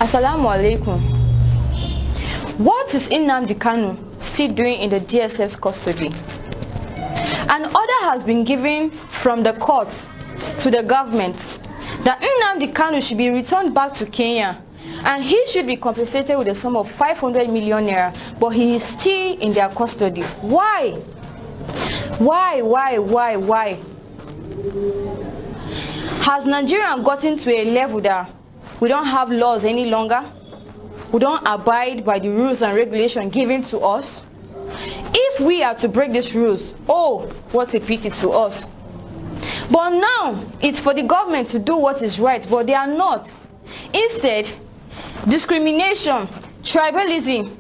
Assalamu alaikum. What is Nnamdi Kanu still doing in the DSF's custody? An order has been given from the court to the government that Nnamdi Kanu should be returned back to Kenya and he should be compensated with a sum of 500 million naira, but he is still in their custody. Why? Why? Has Nigeria gotten to a level that we don't have laws any longer? We don't abide by the rules and regulations given to us? If we are to break these rules, oh, what a pity to us. But now, it's for the government to do what is right, but they are not. Instead, discrimination, tribalism,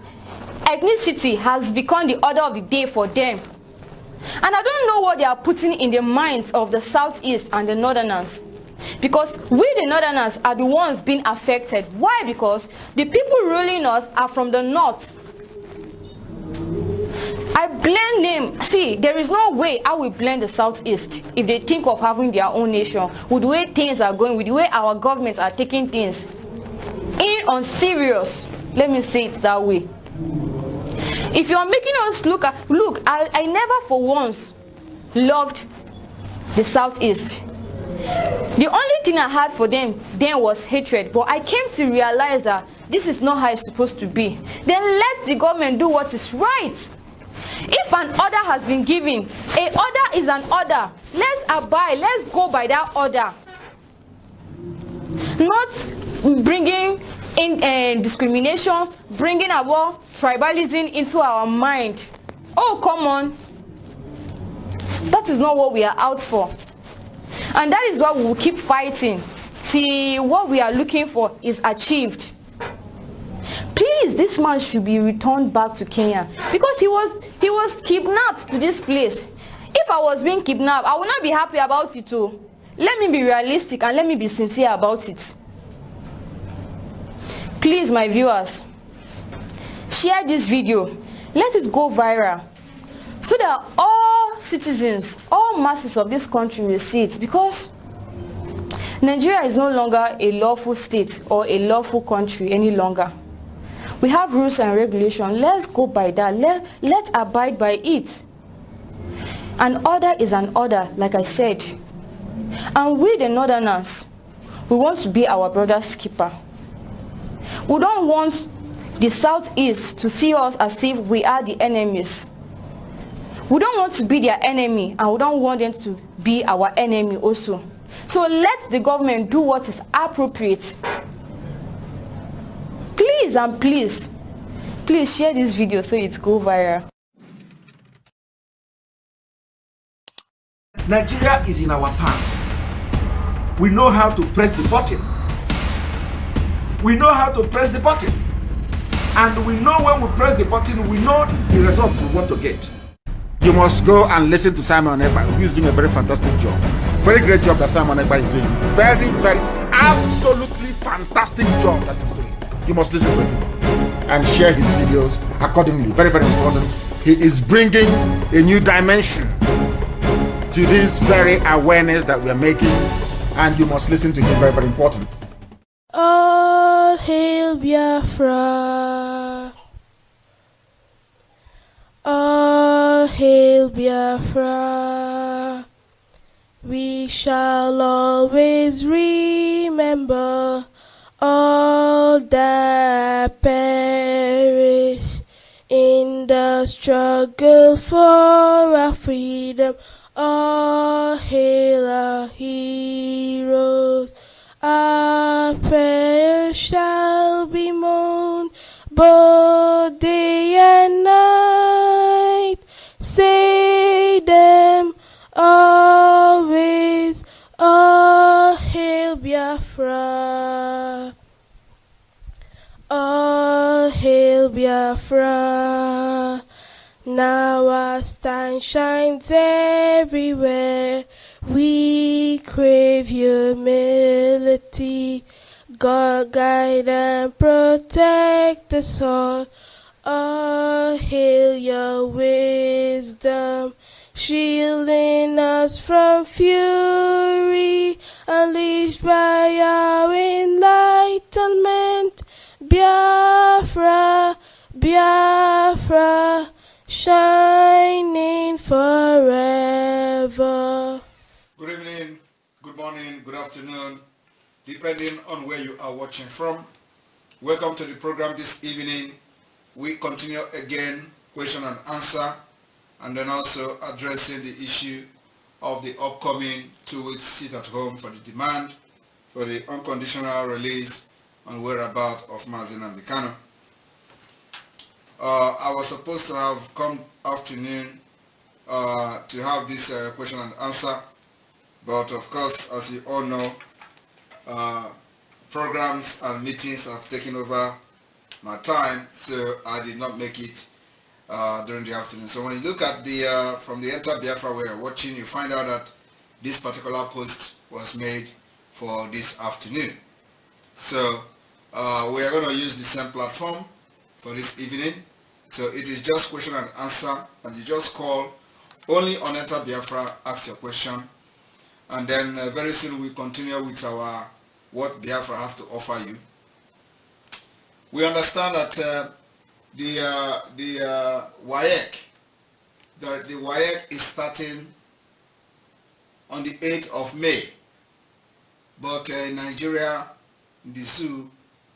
ethnicity has become the order of the day for them. And I don't know what they are putting in the minds of the Southeast and the Northerners. Because we the Northerners are the ones being affected. Why? Because the people ruling us are from the North. I blame them. See, there is no way I will blame the Southeast if they think of having their own nation, with the way things are going, with the way our governments are taking things in on serious. Let me say it that way. If you are making us look, I never for once loved the Southeast. The only thing I had for them then was hatred, but I came to realize that this is not how it's supposed to be. Then let the government do what is right. If an order has been given, an order is an order. Let's abide, let's go by that order. Not bringing in discrimination, bringing our tribalism into our mind. Oh, come on. That is not what we are out for. And that is why we will keep fighting till what we are looking for is achieved. Please, this man should be returned back to Kenya because he was kidnapped to this place. If I was being kidnapped, I would not be happy about it too. Let me be realistic and let me be sincere about it. Please, my viewers, share this video. Let it go viral so that all citizens, all masses of this country will see it, because Nigeria is no longer a lawful state or a lawful country any longer. We have rules and regulations. Let's go by that. Let's abide by it. An order is an order, like I said. And we the Northerners, we want to be our brother's keeper. We don't want the Southeast to see us as if we are the enemies. We don't want to be their enemy, and we don't want them to be our enemy also. So let the government do what is appropriate. Please and please share this video so it go viral. Nigeria is in our palm. We know how to press the button. We know how to press the button. And we know when we press the button, we know the result we want to get. You must go and listen to Simon Ekpa, who is doing a very fantastic job. Very great job that Simon Ekpa is doing. Very, absolutely fantastic job that he's doing. You must listen to him and share his videos accordingly. Very, very important. He is bringing a new dimension to this very awareness that we are making, and you must listen to him. Very, very important. All hail Biafra. All hail Biafra. We shall always remember all that perish in the struggle for our freedom. All hail our heroes. Our prayers shall be mourned both day and night. Say them always. All hail Biafra. All hail Biafra. Now our star shines everywhere. We crave humility. God guide and protect us all. All hail your wisdom, shielding us from fury, unleashed by our enlightenment. Biafra, Biafra, shining forever. Good evening, good morning, good afternoon, depending on where you are watching from. Welcome to the program this evening. We continue again, question and answer, and then also addressing the issue of the upcoming 2 weeks sit at home for the demand for the unconditional release and whereabouts of Mazi Nnamdi Kanu. I was supposed to have come afternoon to have this question and answer, but of course, as you all know, programs and meetings have taken over my time, so I did not make it during the afternoon. So when you look at the from the Enter Biafra we are watching, you find out that this particular post was made for this afternoon. So we are going to use the same platform for this evening. So it is just question and answer, and you just call only on Enter Biafra, ask your question, and then very soon we continue with our what Biafra have to offer you. We understand that the WAEC, the WAEC is starting on the 8th of May, but in Nigeria, the zoo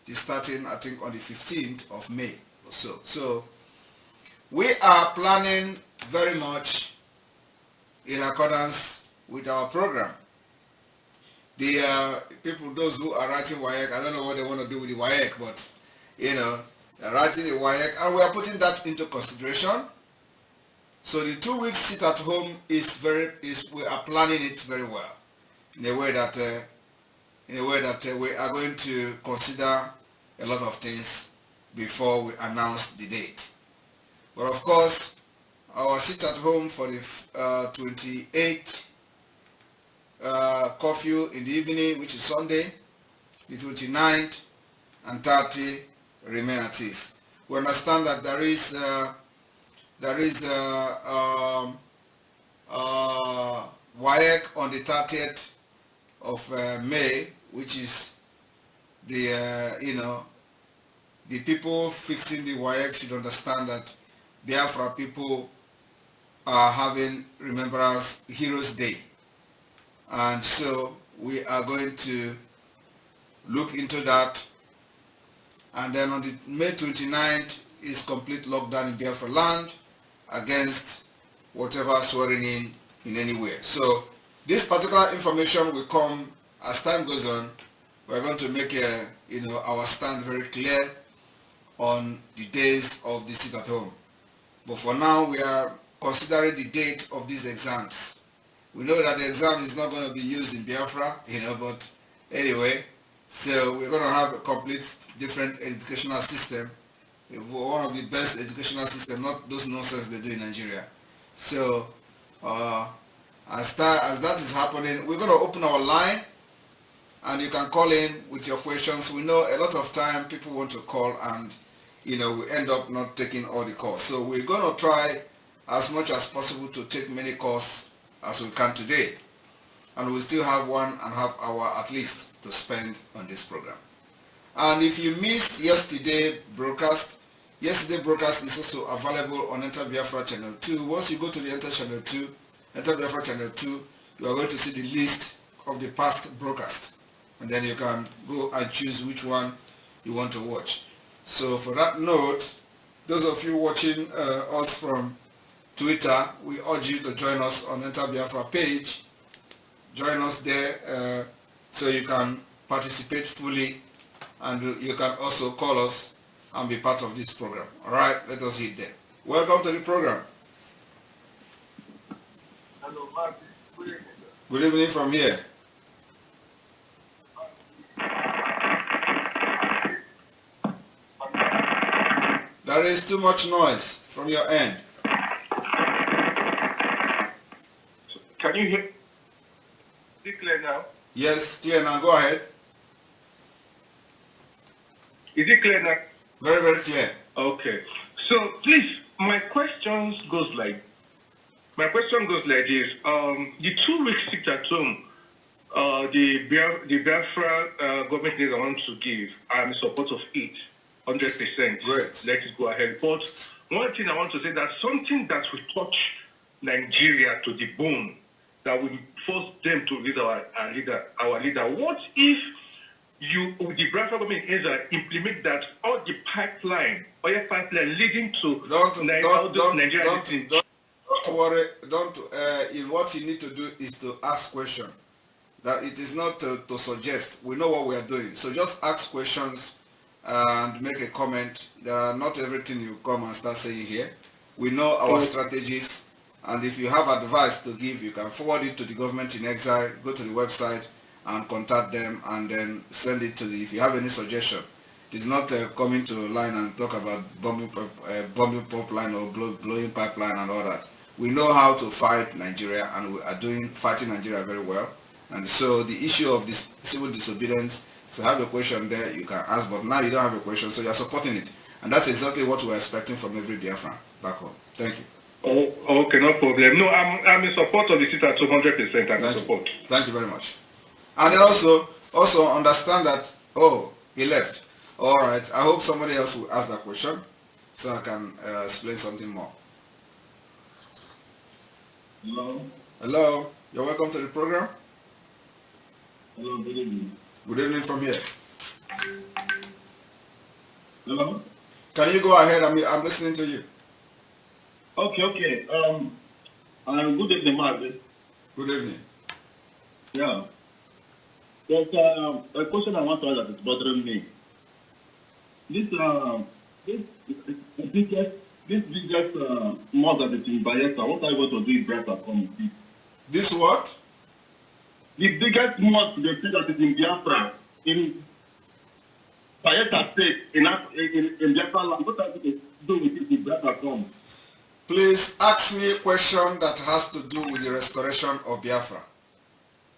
is starting, I think, on the 15th of May or so. So we are planning very much in accordance with our program. The people, those who are writing WAEC, I don't know what they want to do with the WAEC, but you know, they're writing the WAEC, and we are putting that into consideration. So the 2 weeks sit at home is we are planning it very well, in a way that we are going to consider a lot of things before we announce the date. But of course, our sit at home for the 28th curfew in the evening, which is Sunday, the 29th and 30 remain at ease. We understand that there is WAEC on the 30th of May, which is the the people fixing the WAEC should understand that Biafra people are having Remembrance Heroes Day, and so we are going to look into that. And then on the May 29th is complete lockdown in Biafra land against whatever swearing in anywhere. So this particular information will come as time goes on. We're going to make our stand very clear on the days of the sit at home. But for now, we are considering the date of these exams. We know that the exam is not going to be used in Biafra, but anyway, so we're going to have a complete different educational system, one of the best educational system, not those nonsense they do in Nigeria. So as that is happening, we're going to open our line, and you can call in with your questions. We know a lot of time people want to call, and we end up not taking all the calls. So we're going to try as much as possible to take many calls as we can today. And we still have 1.5 hours at least to spend on this program. And if you missed yesterday's broadcast is also available on Enter Biafra Channel 2. Once you go to the Enter Biafra Channel 2, you are going to see the list of the past broadcast. And then you can go and choose which one you want to watch. So for that note, those of you watching us from Twitter, we urge you to join us on Enter Biafra page. Join us there so you can participate fully, and you can also call us and be part of this program. All right, let us hit there. Welcome to the program. Hello, Mark. Good evening from here. There is too much noise from your end. Can you hear? Is it clear now? Yes, clear now. Go ahead. Is it clear now? Very, very clear. Okay. So please, my question goes like this. The 2 weeks sit at home, the Biafra government is the one to give. I'm in support of it. 100%. Great. Let it go ahead. But one thing I want to say, that something that will touch Nigeria to the bone, that will force them to lead our leader. What if the Biafra government in Israel implement that all the oil pipeline leading to Nigeria? Don't worry. What you need to do is to ask questions. That it is not to suggest. We know what we are doing. So just ask questions and make a comment. There are not everything you come and start saying here. We know our strategies, and if you have advice to give, you can forward it to the government in exile. Go to the website and contact them, and then send it to the. If you have any suggestion, it's not coming to line and talk about bombing pipeline or blowing pipeline and all that. We know how to fight Nigeria, and we are fighting Nigeria very well. And so the issue of this civil disobedience, if you have a question there, you can ask, but now you don't have a question, so you're supporting it. And that's exactly what we're expecting from every Biafran back home. Thank you. Oh, okay, no problem. No, I'm in support of the sit-at 200%. I'm in support. Thank you very much. And then also understand that, he left. All right, I hope somebody else will ask that question so I can explain something more. Hello. Hello, you're welcome to the program. Hello, good evening. Good evening from here. Hello. Can you go ahead? I'm listening to you. Okay. Good evening, Margaret. Good evening. Yeah. There's a question I want to ask that is bothering me. This biggest mosque that is in Biafra, what are you going to do in Biafra community? This what? The biggest mosque they say that is in Biafra, in Biafra state, in Biafra land. What are you going to do with it in Biafra community? Please ask me a question that has to do with the restoration of Biafra.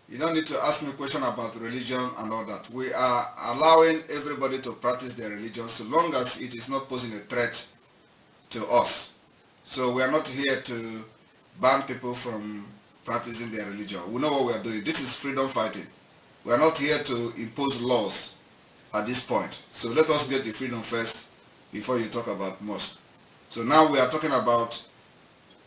You don't need to ask me a question about religion and all that. We are allowing everybody to practice their religion so long as it is not posing a threat to us. So we are not here to ban people from practicing their religion. We know what we are doing. This is freedom fighting. We are not here to impose laws at this point. So let us get the freedom first before you talk about mosque. So now we are talking about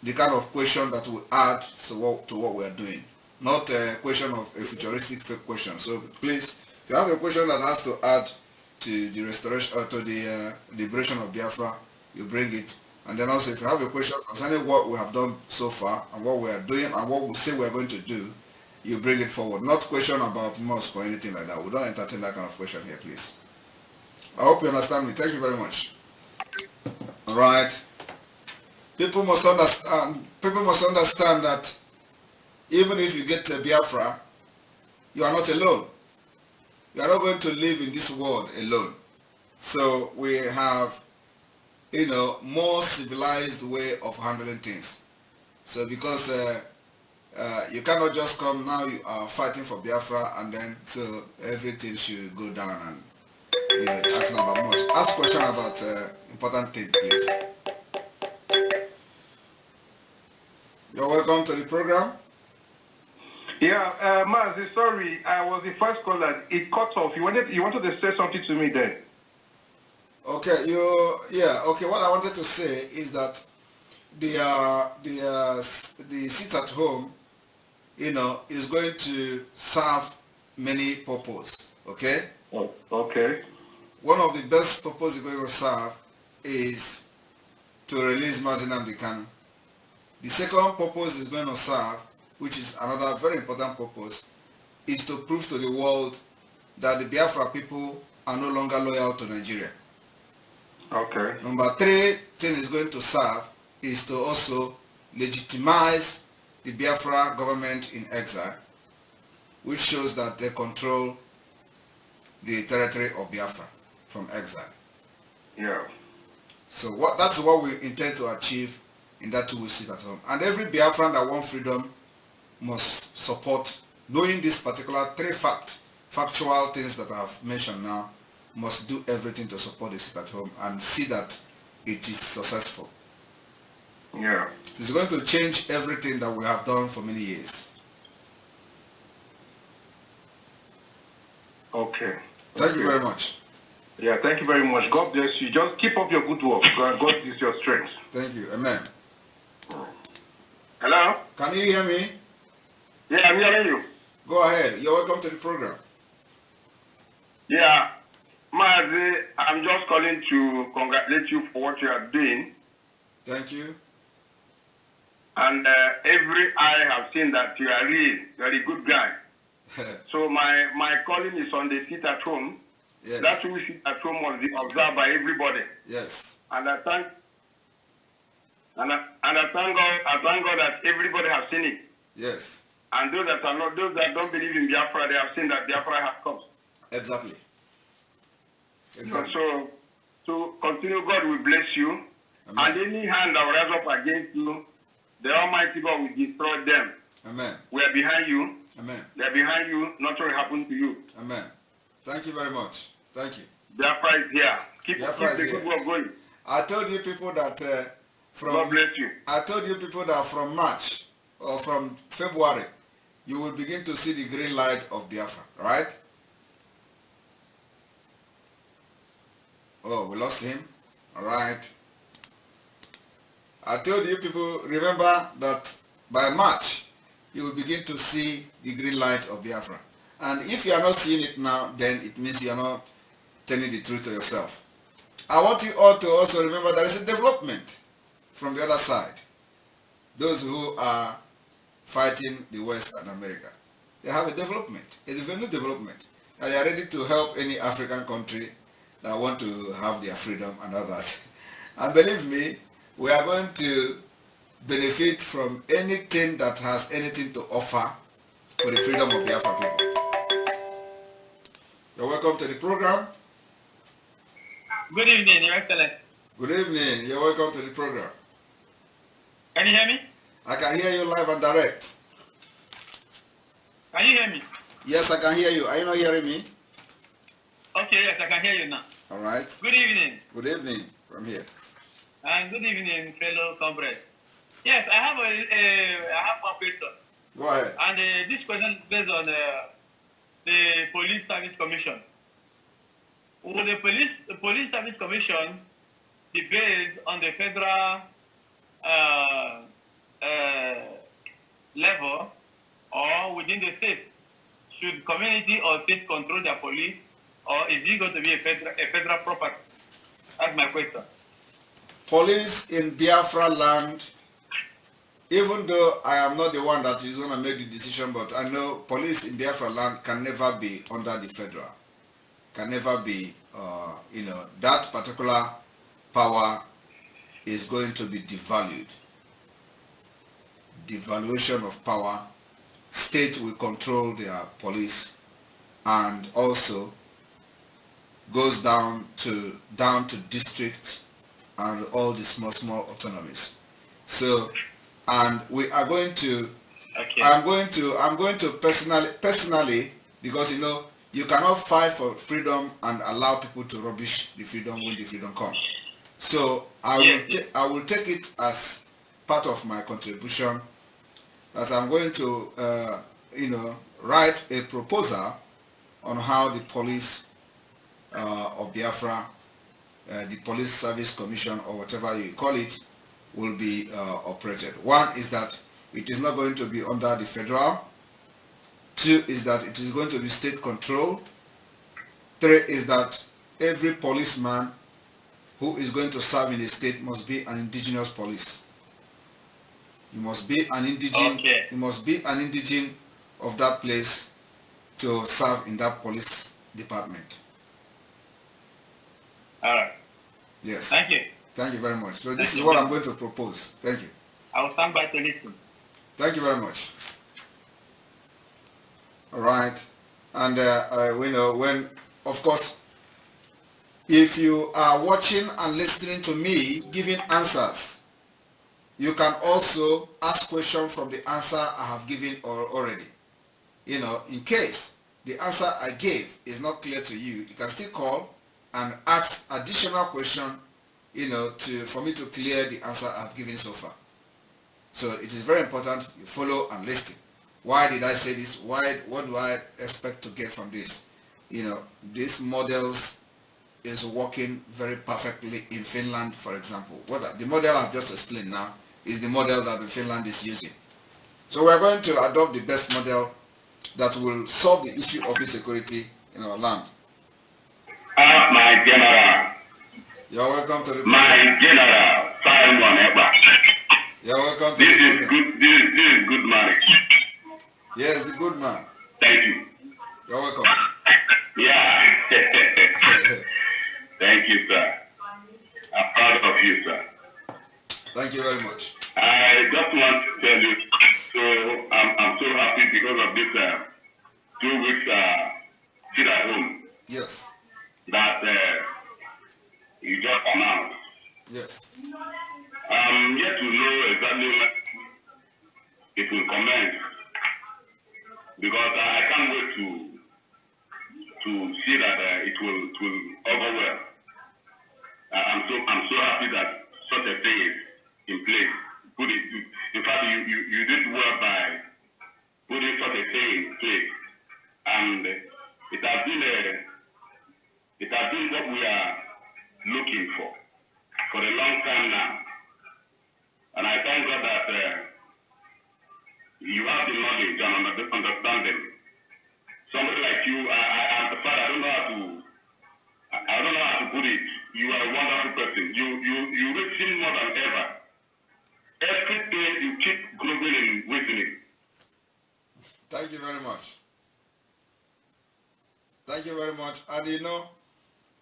the kind of question that we add to what we are doing. Not a question of a futuristic fake question. So please, if you have a question that has to add to the restoration or to the liberation of Biafra, you bring it. And then also if you have a question concerning what we have done so far and what we are doing and what we say we are going to do, you bring it forward. Not question about mosque or anything like that. We don't entertain that kind of question here, please. I hope you understand me. Thank you very much. All right. People must understand that even if you get to Biafra, you are not alone. You are not going to live in this world alone. So we have, more civilized way of handling things. So because you cannot just come now, you are fighting for Biafra and then so everything should go down and ask about much. Ask question about important things, please. You're welcome to the program. Yeah, Mazi, sorry, I was the first caller. It cut off. You wanted to say something to me then. Okay, okay. What I wanted to say is that the sit at home, is going to serve many purposes. Okay. Oh, okay. One of the best purposes it's going to serve is to release Mazi Nnamdi Kanu. The second purpose is going to serve, which is another very important purpose, is to prove to the world that the Biafra people are no longer loyal to Nigeria. Okay. Number three thing is going to serve is to also legitimize the Biafra government in exile, which shows that they control the territory of Biafra from exile. Yeah. So that's what we intend to achieve in that 2 weeks sit at home. And every Biafran that wants freedom must support, knowing these particular three factual things that I have mentioned now, must do everything to support the sit at home and see that it is successful. Yeah. It's going to change everything that we have done for many years. Okay. Thank you very much. Yeah, thank you very much. God bless you. Just keep up your good work. God is your strength. Thank you. Amen. Hello? Can you hear me? Yeah, I'm hearing you. Go ahead. You're welcome to the program. Yeah, Mazi, I'm just calling to congratulate you for what you are doing. Thank you. And every eye have seen that you are real. You are a good guy. So my calling is on the seat at home. Yes. That who sit at home must be observed by everybody. Yes. And I thank God that everybody has seen it. Yes. And those that don't believe in Biafra, they have seen that Biafra has come. Exactly. So continue. God will bless you. Amen. And any hand that will rise up against you, the Almighty God will destroy them. Amen. We are behind you. Amen. They are behind you. Nothing will happen to you. Amen. Thank you very much. Thank you. Biafra is here. Keep the good work going. I told you people that God bless you. I told you people that from March or from February, you will begin to see the green light of Biafra, right? Oh, we lost him. All right. I told you people, remember that by March, you will begin to see the green light of Biafra. And if you are not seeing it now, then it means you are not telling the truth to yourself. I want you all to also remember there is a development from the other side. Those who are fighting the West and America, they have a development, a new development. And they are ready to help any African country that want to have their freedom and all that. And believe me, we are going to benefit from anything that has anything to offer for the freedom of Biafra people. You're welcome to the program. Good evening, Your Excellency. Good evening. You're welcome to the program. Can you hear me? I can hear you live and direct. Can you hear me? Yes, I can hear you. Are you not hearing me? Okay, yes, I can hear you now. All right. Good evening. Good evening from here. And good evening, fellow comrades. Yes, I have one question. Go ahead. And this question is based on the Police Service Commission. Will the Police Service Commission be based on the federal level or within the state? Should community or state control their police, or is it going to be a federal property? That's my question. Police in Biafra land, even though I am not the one that is going to make the decision, but I know police in Biafra land can never be under the federal. Can never be, that particular power is going to be devalued. Devaluation of power. State will control their police, and also goes down to district and all the small autonomies. So, and we are going to, Okay. I'm going to personally, because you cannot fight for freedom and allow people to rubbish the freedom when the freedom comes. So I will take it as part of my contribution that I'm going to, write a proposal on how the police of Biafra, the Police Service Commission, or whatever you call it, will be operated. One is that it is not going to be under the federal. Two is that it is going to be state control. Three is that every policeman who is going to serve in a state must be an indigenous police. He must be an indigene. Okay. He must be an indigene of that place to serve in that police department. All right. Yes. Thank you. Thank you very much. So this Thank is you. what I'm going to propose. Thank you. I will stand by to listen. Thank you very much. All right. And when, of course, if you are watching and listening to me giving answers, you can also ask questions from the answer I have given already. In case the answer I gave is not clear to you, you can still call and ask additional question, for me to clear the answer I've given so far. So it is very important you follow and listen. Why did I say this? What do I expect to get from this? This models is working very perfectly in Finland, for example. The model I've just explained now is the model that Finland is using. So we are going to adopt the best model that will solve the issue of insecurity in our land. My general. You're welcome to the program. My general, Simon Ekpa. You're welcome to the program. This is good marriage. Yes, the good man. Thank you. You're welcome. Yeah. Thank you, sir. I'm proud of you, sir. Thank you very much. I just want to tell you, so I'm so happy because of this 2 weeks sit at home. Yes. That you just announced. Yes. I'm yet to know exactly when it will commence because I can't wait to see that it will over well. I'm so happy that such a thing is in place. In fact, you did well by putting such a thing in place, and it has been what we are looking for a long time now. And I thank God that you have the knowledge and understanding. Somebody like you, I don't know how to put it. You are a wonderful person. You reach more than ever. Every day you keep growing and wisdom. Thank you very much. Thank you very much. And you know,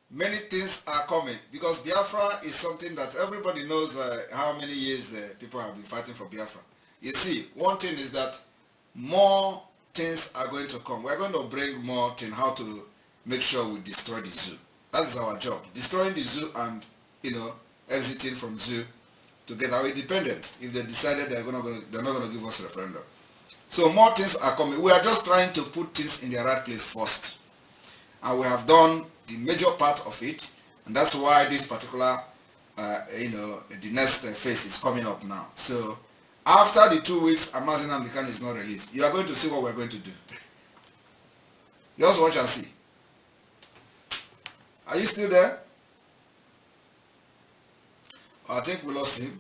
many things are coming because Biafra is something that everybody knows how many years people have been fighting for Biafra. You see, one thing is that more things are going to come. We're going to bring more things, how to make sure we destroy the zoo. That is our job. Destroying the zoo and, you know, exiting from zoo to get our independence. If they decided they're not going to give us a referendum. So more things are coming. We are just trying to put things in their right place first. And we have done the major part of it. And that's why this particular, the next phase is coming up now. So after the 2 weeks, Amazon and Bikan is not released, you are going to see what we're going to do. Just watch and see. Are you still there? I think we lost him.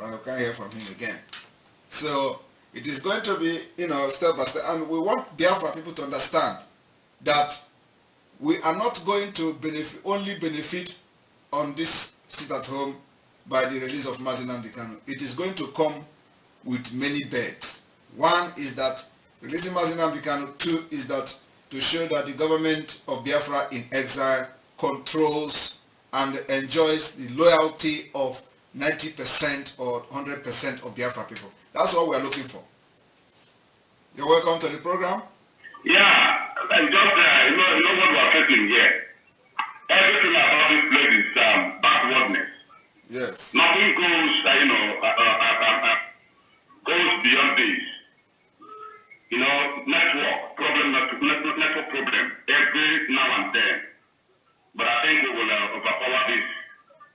I can't hear from him again. So it is going to be, step by step. And we want Biafra people to understand that we are not going to only benefit on this sit at home by the release of Mazin and Bikano. It is going to come with many bets. One is that releasing Mazin and Bikano. Two is that to show that the government of Biafra in exile controls and enjoys the loyalty of 90% or 100% of Biafra people. That's what we are looking for. You're welcome to the program. Yeah, and just, what we are facing here. Everything about this place is backwardness. Yes. Nothing goes, goes beyond this. Network problem every now and then. But I think we will overpower this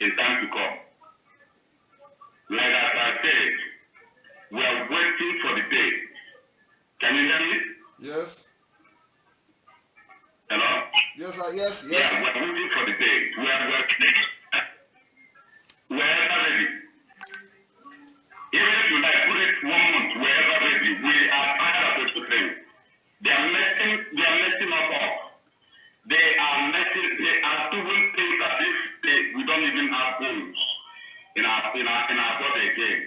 in time to come. Like as I said, we are waiting for the day. Can you hear me? Yes. Hello? Yes, yes. Yeah, we are waiting for the day. We are ready. Even if you like put it 1 month, we are ready. We are tired of everything. They are messing us up. They are doing things that we don't even have homes in our body again.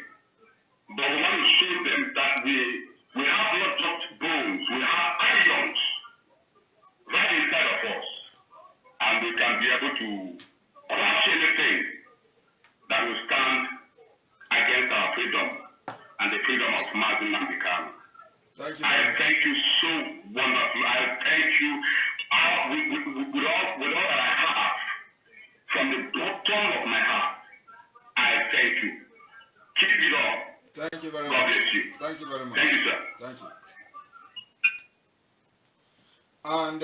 But we want to show them that we have not just bones, we have ions right inside of us. And we can be able to crush anything that will stand against our freedom and the freedom of Mazin and Bikano. I thank you so wonderfully. I thank you with all that I have, from the bottom of my heart. I thank you. Keep it up. Thank you very God much. bless you. Thank you very much. Thank you, sir. Thank you. And,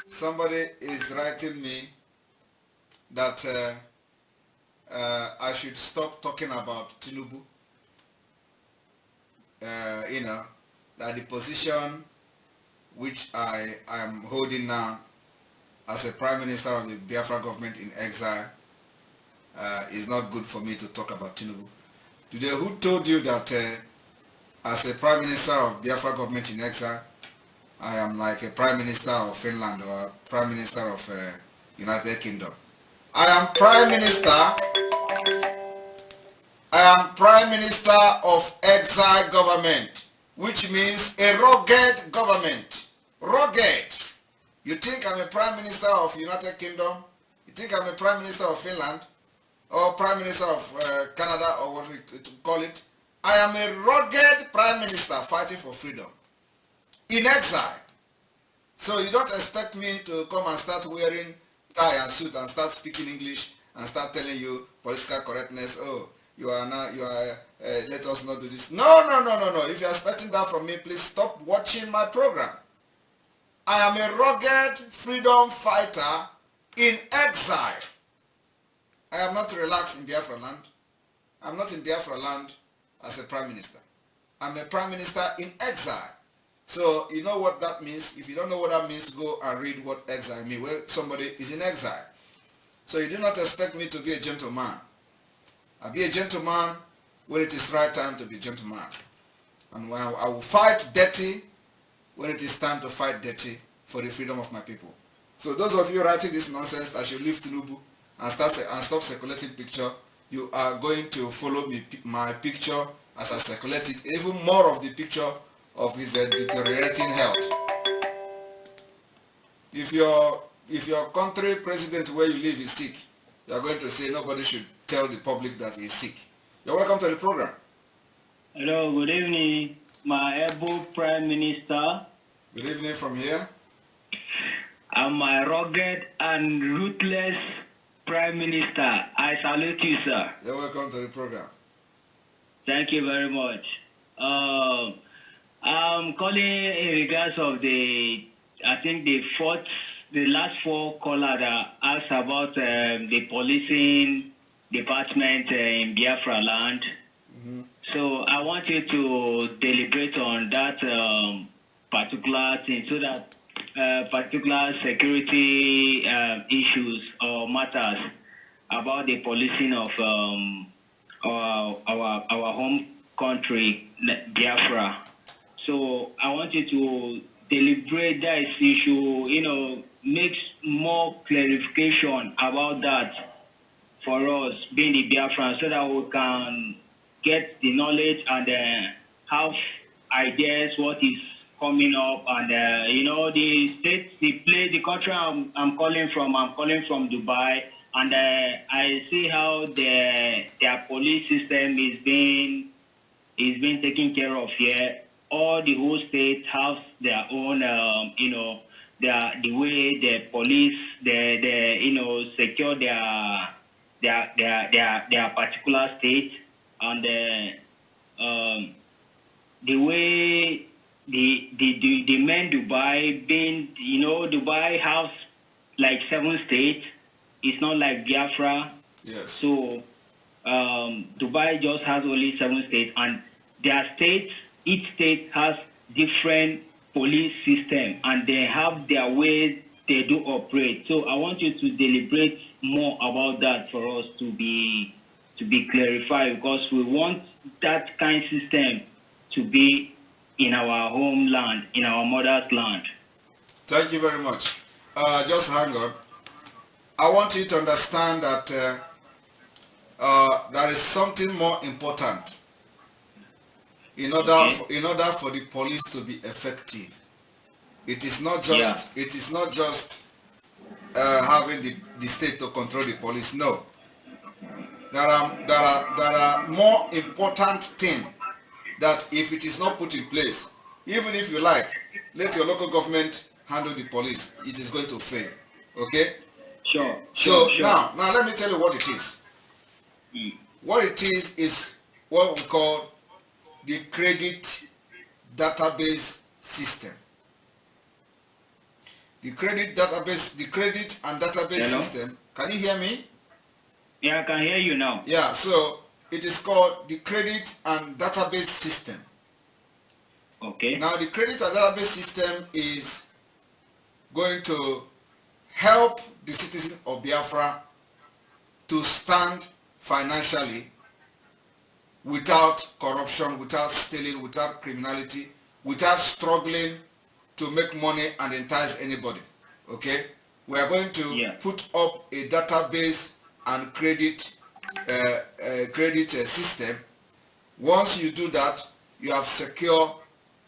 somebody is writing me that I should stop talking about Tinubu. That the position which I am holding now as a Prime Minister of the Biafra government in exile, is not good for me to talk about Tinubu. Today, who told you that as a Prime Minister of Biafra government in exile, I am like a Prime Minister of Finland or a Prime Minister of United Kingdom? I am Prime Minister of exile government, which means a rugged government. Rugged. You think I'm a Prime Minister of United Kingdom? You think I'm a Prime Minister of Finland? Or Prime Minister of Canada, or what we call it? I am a rugged Prime Minister fighting for freedom. In exile. So you don't expect me to come and start wearing tie and suit and start speaking English and start telling you political correctness. Oh, let us not do this. No. If you're expecting that from me, please stop watching my program. I am a rugged freedom fighter in exile. I am not relaxed in Biafra land. I'm not in Biafra land as a Prime Minister. I'm a Prime Minister in exile. So you know what that means. If you don't know what that means, go and read what exile means, where somebody is in exile. So you do not expect me to be a gentleman. I'll be a gentleman when it is right time to be a gentleman. And when I will fight dirty when it is time to fight dirty for the freedom of my people. So those of you writing this nonsense that you leave Tinubu and stop circulating picture, you are going to follow my picture as I circulate it, even more of the picture of his deteriorating health. If your country president where you live is sick, you are going to say nobody should tell the public that he is sick. You're welcome to the program. Hello, good evening, my able Prime Minister. Good evening from here. I'm my rugged and ruthless Prime Minister. I salute you, sir. You're welcome to the program. Thank you very much. I'm calling in regards of the last four caller that asked about the policing department in Biafra land. Mm-hmm. So I want you to deliberate on that particular thing, so that particular security issues or matters about the policing of our home country, Biafra. So I want you to deliberate that issue, make more clarification about that for us being the Biafran, so that we can get the knowledge and have ideas what is coming up, and the state, the country I'm calling from Dubai, and I see how their police system is being taken care of here. All the whole state have their own, the way the police, secure their particular state, and the way the men Dubai being, Dubai has like 7 states. It's not like Biafra. Yes. So Dubai just has only 7 states, and their states, each state has different police system, and they have their ways they do operate. So I want you to deliberate more about that for us to be clarified, because we want that kind of system to be in our homeland, in our mother's land. Thank you very much. Just hang on. I want you to understand that there is something more important in order for the police to be effective. It is not just having the state to control the police. No, there are more important things that if it is not put in place, even if you like, let your local government handle the police, it is going to fail. Okay? Sure. Now let me tell you what it is. What it is what we call the credit database system. The credit and database system. Can you hear me? Yeah, I can hear you now. Yeah, so it is called the credit and database system. Okay. Now, the credit and database system is going to help the citizens of Biafra to stand financially without corruption, without stealing, without criminality, without struggling to make money and entice anybody. Okay? We are going to put up a database and credit system. Once you do that, you have secured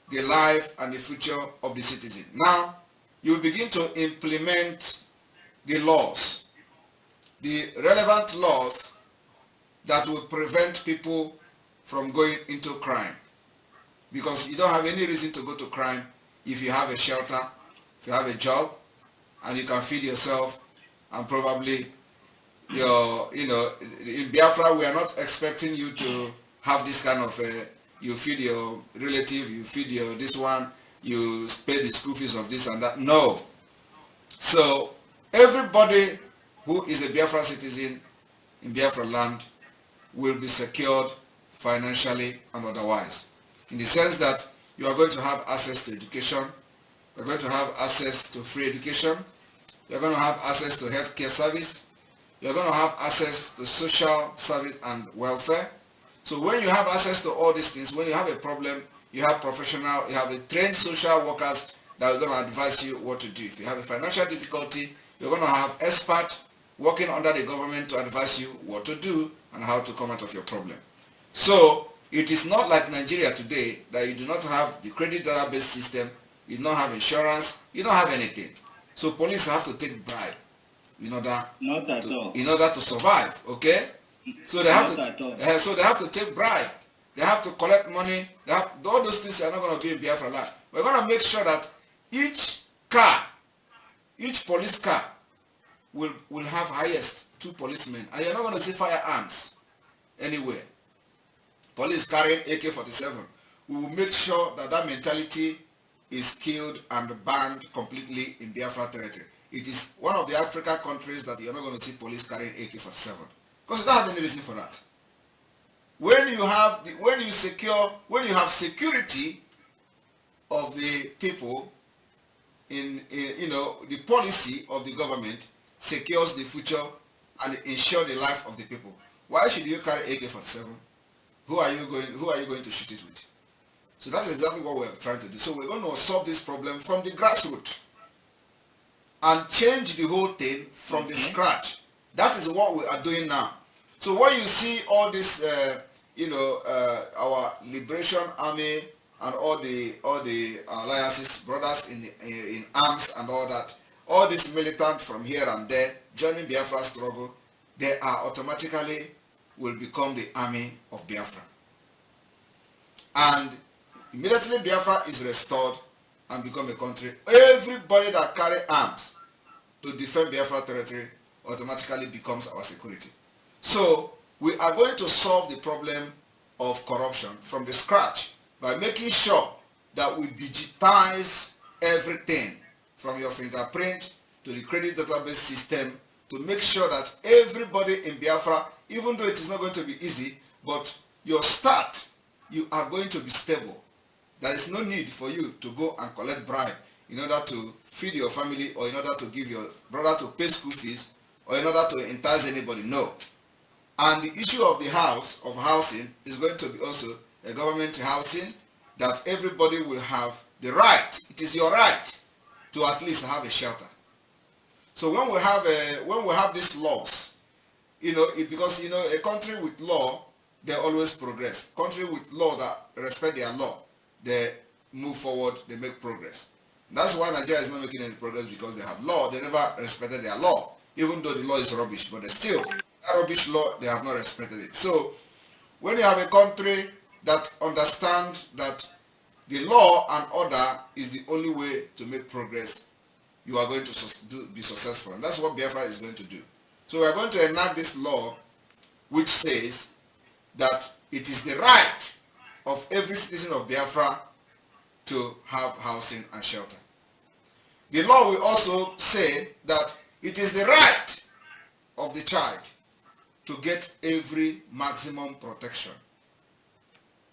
the life and the future of the citizen. Now, you begin to implement the laws, the relevant laws that will prevent people from going into crime. Because you don't have any reason to go to crime if you have a shelter, if you have a job, and you can feed yourself, and probably in Biafra, we are not expecting you to have this kind of, you feed your relative, you feed your this one, you pay the school fees of this and that. No. So everybody who is a Biafra citizen in Biafra land will be secured financially and otherwise. In the sense that you are going to have access to education, you're going to have access to free education, you're going to have access to healthcare service, you're going to have access to social service and welfare. So when you have access to all these things, when you have a problem, you have professional, you have a trained social workers that are going to advise you what to do. If you have a financial difficulty, you're going to have experts working under the government to advise you what to do and how to come out of your problem. So it is not like Nigeria today that you do not have the credit database system, you do not have insurance, you don't have anything. So police have to take bribe in order to survive. Okay? So they have to take bribe. They have to collect money. All those things are not going to be in Biafra land. We're going to make sure that each police car will have highest 2 policemen, and you're not going to see firearms anywhere. Police carrying AK-47. We will make sure that that mentality is killed and banned completely in Biafra territory. It is one of the African countries that you're not going to see police carrying AK-47 because you don't have any reason for that. When you have security of the people, the policy of the government secures the future and ensure the life of the people. Why should you carry AK-47? Who are you going to shoot it with? So that's exactly what we're trying to do. So we're going to solve this problem from the grassroots and change the whole thing from the scratch. That is what we are doing now. So when you see all this, our Liberation Army and all the alliances, brothers in arms and all that, all these militants from here and there joining Biafra struggle, they are automatically will become the army of Biafra. And immediately Biafra is restored and become a country, everybody that carry arms to defend Biafra territory automatically becomes our security. So we are going to solve the problem of corruption from the scratch by making sure that we digitize everything from your fingerprint to the credit database system to make sure that everybody in Biafra, even though it is not going to be easy, but your start, you are going to be stable. There is no need for you to go and collect bribe in order to feed your family or in order to give your brother to pay school fees or in order to entice anybody. No. And the issue of the housing is going to be also a government housing that everybody will have the right. It is your right to at least have a shelter. So when we have these laws, because a country with law, they always progress. Country with law that respect their law, they move forward, they make progress. That's why Nigeria is not making any progress, because they have law. They never respected their law, even though the law is rubbish. But they still, that rubbish law, they have not respected it. So when you have a country that understands that the law and order is the only way to make progress, you are going to be successful. And that's what Biafra is going to do. So we are going to enact this law which says that it is the right of every citizen of Biafra to have housing and shelter. The law will also say that it is the right of the child to get every maximum protection.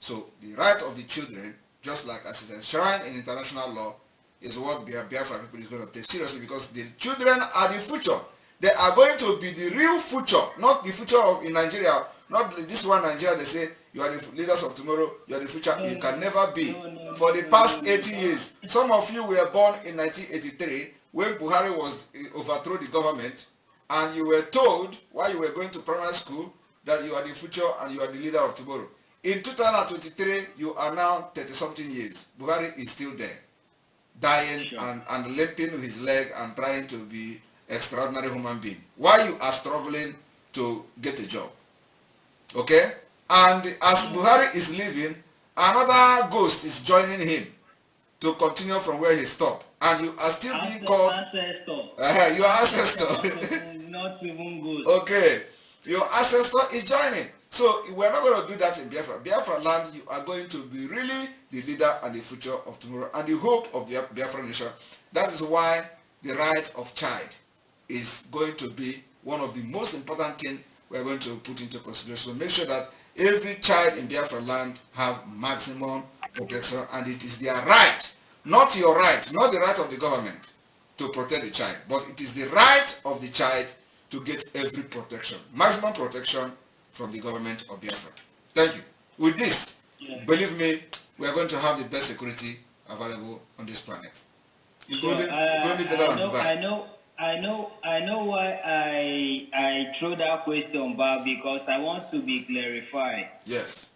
So the right of the children just like as it's enshrined in international law, is what Biafra people is going to take seriously, because the children are the future. They are going to be the real future, not the future of in Nigeria. Not this one Nigeria, they say, you are the leaders of tomorrow, you are the future. You can never be. For the past 80 years, some of you were born in 1983 when Buhari was overthrow the government, and you were told while you were going to primary school that you are the future and you are the leader of tomorrow. In 2023, you are now 30-something years. Buhari is still there, dying and limping with his leg and trying to be extraordinary human being, while you are struggling to get a job. Okay? And as Buhari is leaving, another ghost is joining him to continue from where he stopped. And you are still being called ancestor. Your ancestor. Not even good. Okay. Your ancestor is joining. So we're not going to do that in Biafra. Biafra land, you are going to be really the leader and the future of tomorrow and the hope of the Biafra nation. That is why the right of child is going to be one of the most important things we're going to put into consideration. Make sure that every child in Biafra land have maximum protection, and it is their right, not your right, not the right of the government to protect the child, but it is the right of the child to get every protection, maximum protection from the government of Biafra. Thank you. With this, believe me, we are going to have the best security available on this planet. I know why I throw that question back, because I want to be clarified. Yes.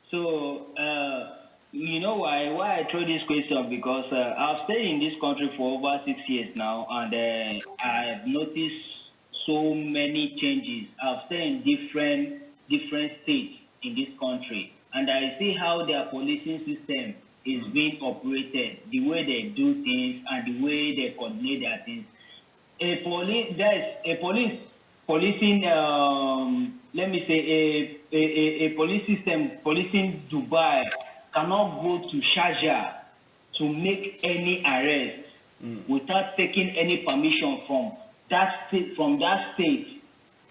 So, you know why I throw this question, because I've stayed in this country for over 6 years now, and I've noticed so many changes. I've stayed in different states in this country, and I see how their policing system is being operated, the way they do things and the way they coordinate their things. Policing, let me say, a police system policing Dubai cannot go to Sharjah to make any arrest without taking any permission from that state,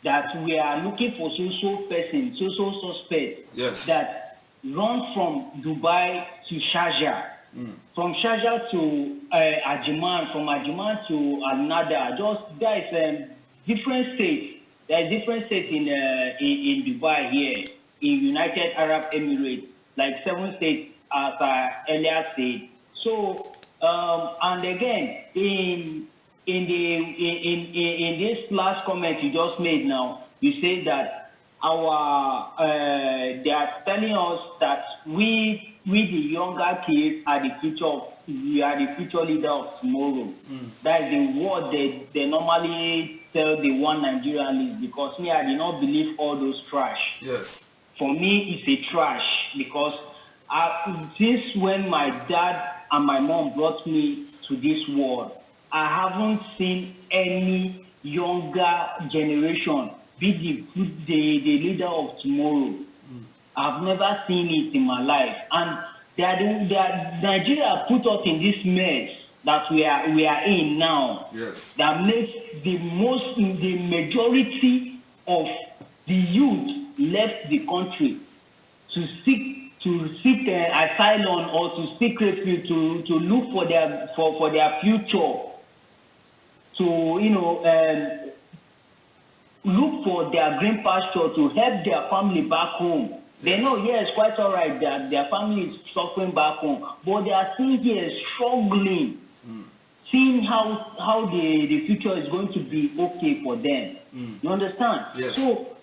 that we are looking for so person, so suspect, yes, that run from Dubai to Sharjah. From Sharjah to Ajman, from Ajman to Al-Nada. Just there is different states. There are different states in Dubai here, in United Arab Emirates, like 7 states as I earlier said. So and again in this last comment you just made now, you say that they are telling us that we the younger kids are the future. We are the future leader of tomorrow. That is the word they normally tell the one Nigerian leads, because me, I did not believe all those trash. Yes. For me, it's a trash, because since when my dad and my mom brought me to this world, I haven't seen any younger generation be the leader of tomorrow. I've never seen it in my life, and Nigeria put us in this mess that we are in now. Yes. That makes the majority of the youth left the country to seek asylum or to seek refuge, to look for their future, to look for their green pasture, to help their family back home. They know, yes, quite all right, that their family is suffering back home, but they are still here struggling, seeing how the future is going to be okay for them. You understand? Yes. So,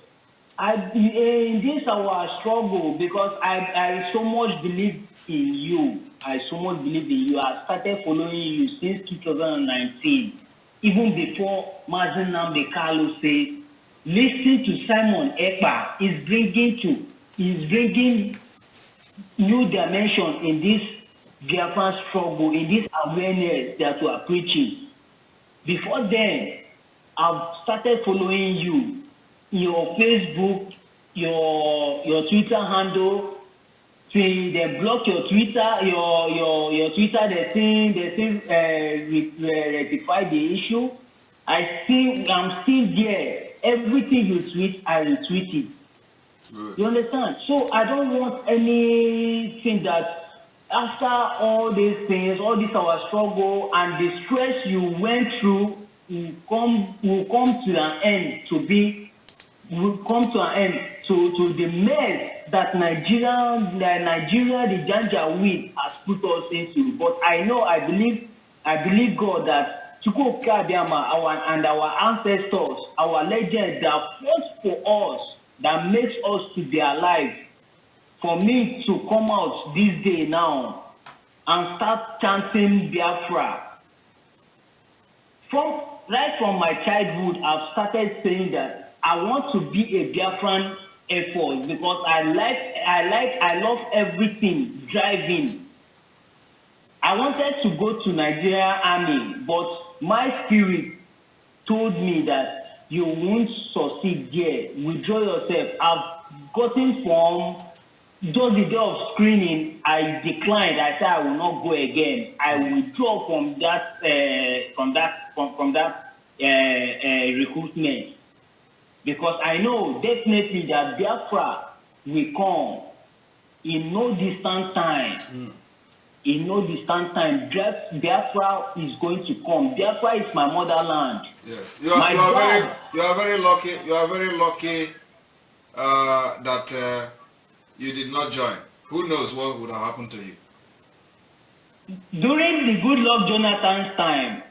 in this our struggle, because I so much believe in you. I started following you since 2019, even before Mazen Nnamdi Kanu said, listen to Simon Ekpa is bringing new dimension in this Biafran struggle, in this awareness that we are preaching. Before then, I've started following you, your Facebook, your Twitter handle. See, they block your Twitter, your Twitter. They think rectify the issue. I'm still there. Everything you tweet, I retweet it. Good. You understand? So I don't want anything that after all these things, all this our struggle and the stress you went through will come to an end to the mess that Nigeria, the Janjaweed has put us into. But I believe God that Chukwu Abiyama, our ancestors, our legends that fought for us, that makes us to be alive. For me to come out this day now and start chanting Biafra. Right from my childhood, I've started saying that I want to be a Biafran Air Force because I love everything, driving. I wanted to go to Nigeria Army, but my spirit told me that you won't succeed there. Withdraw yourself. I've gotten from just the day of screening, I declined. I said I will not go again. I withdraw from that recruitment because I know definitely that Biafra will come in no distant time. In no distant time, Biafra is going to come. Biafra is my motherland. Yes, you are very lucky. You are very lucky that. You did not join. Who knows what would have happened to you? During the Goodluck Jonathan's time,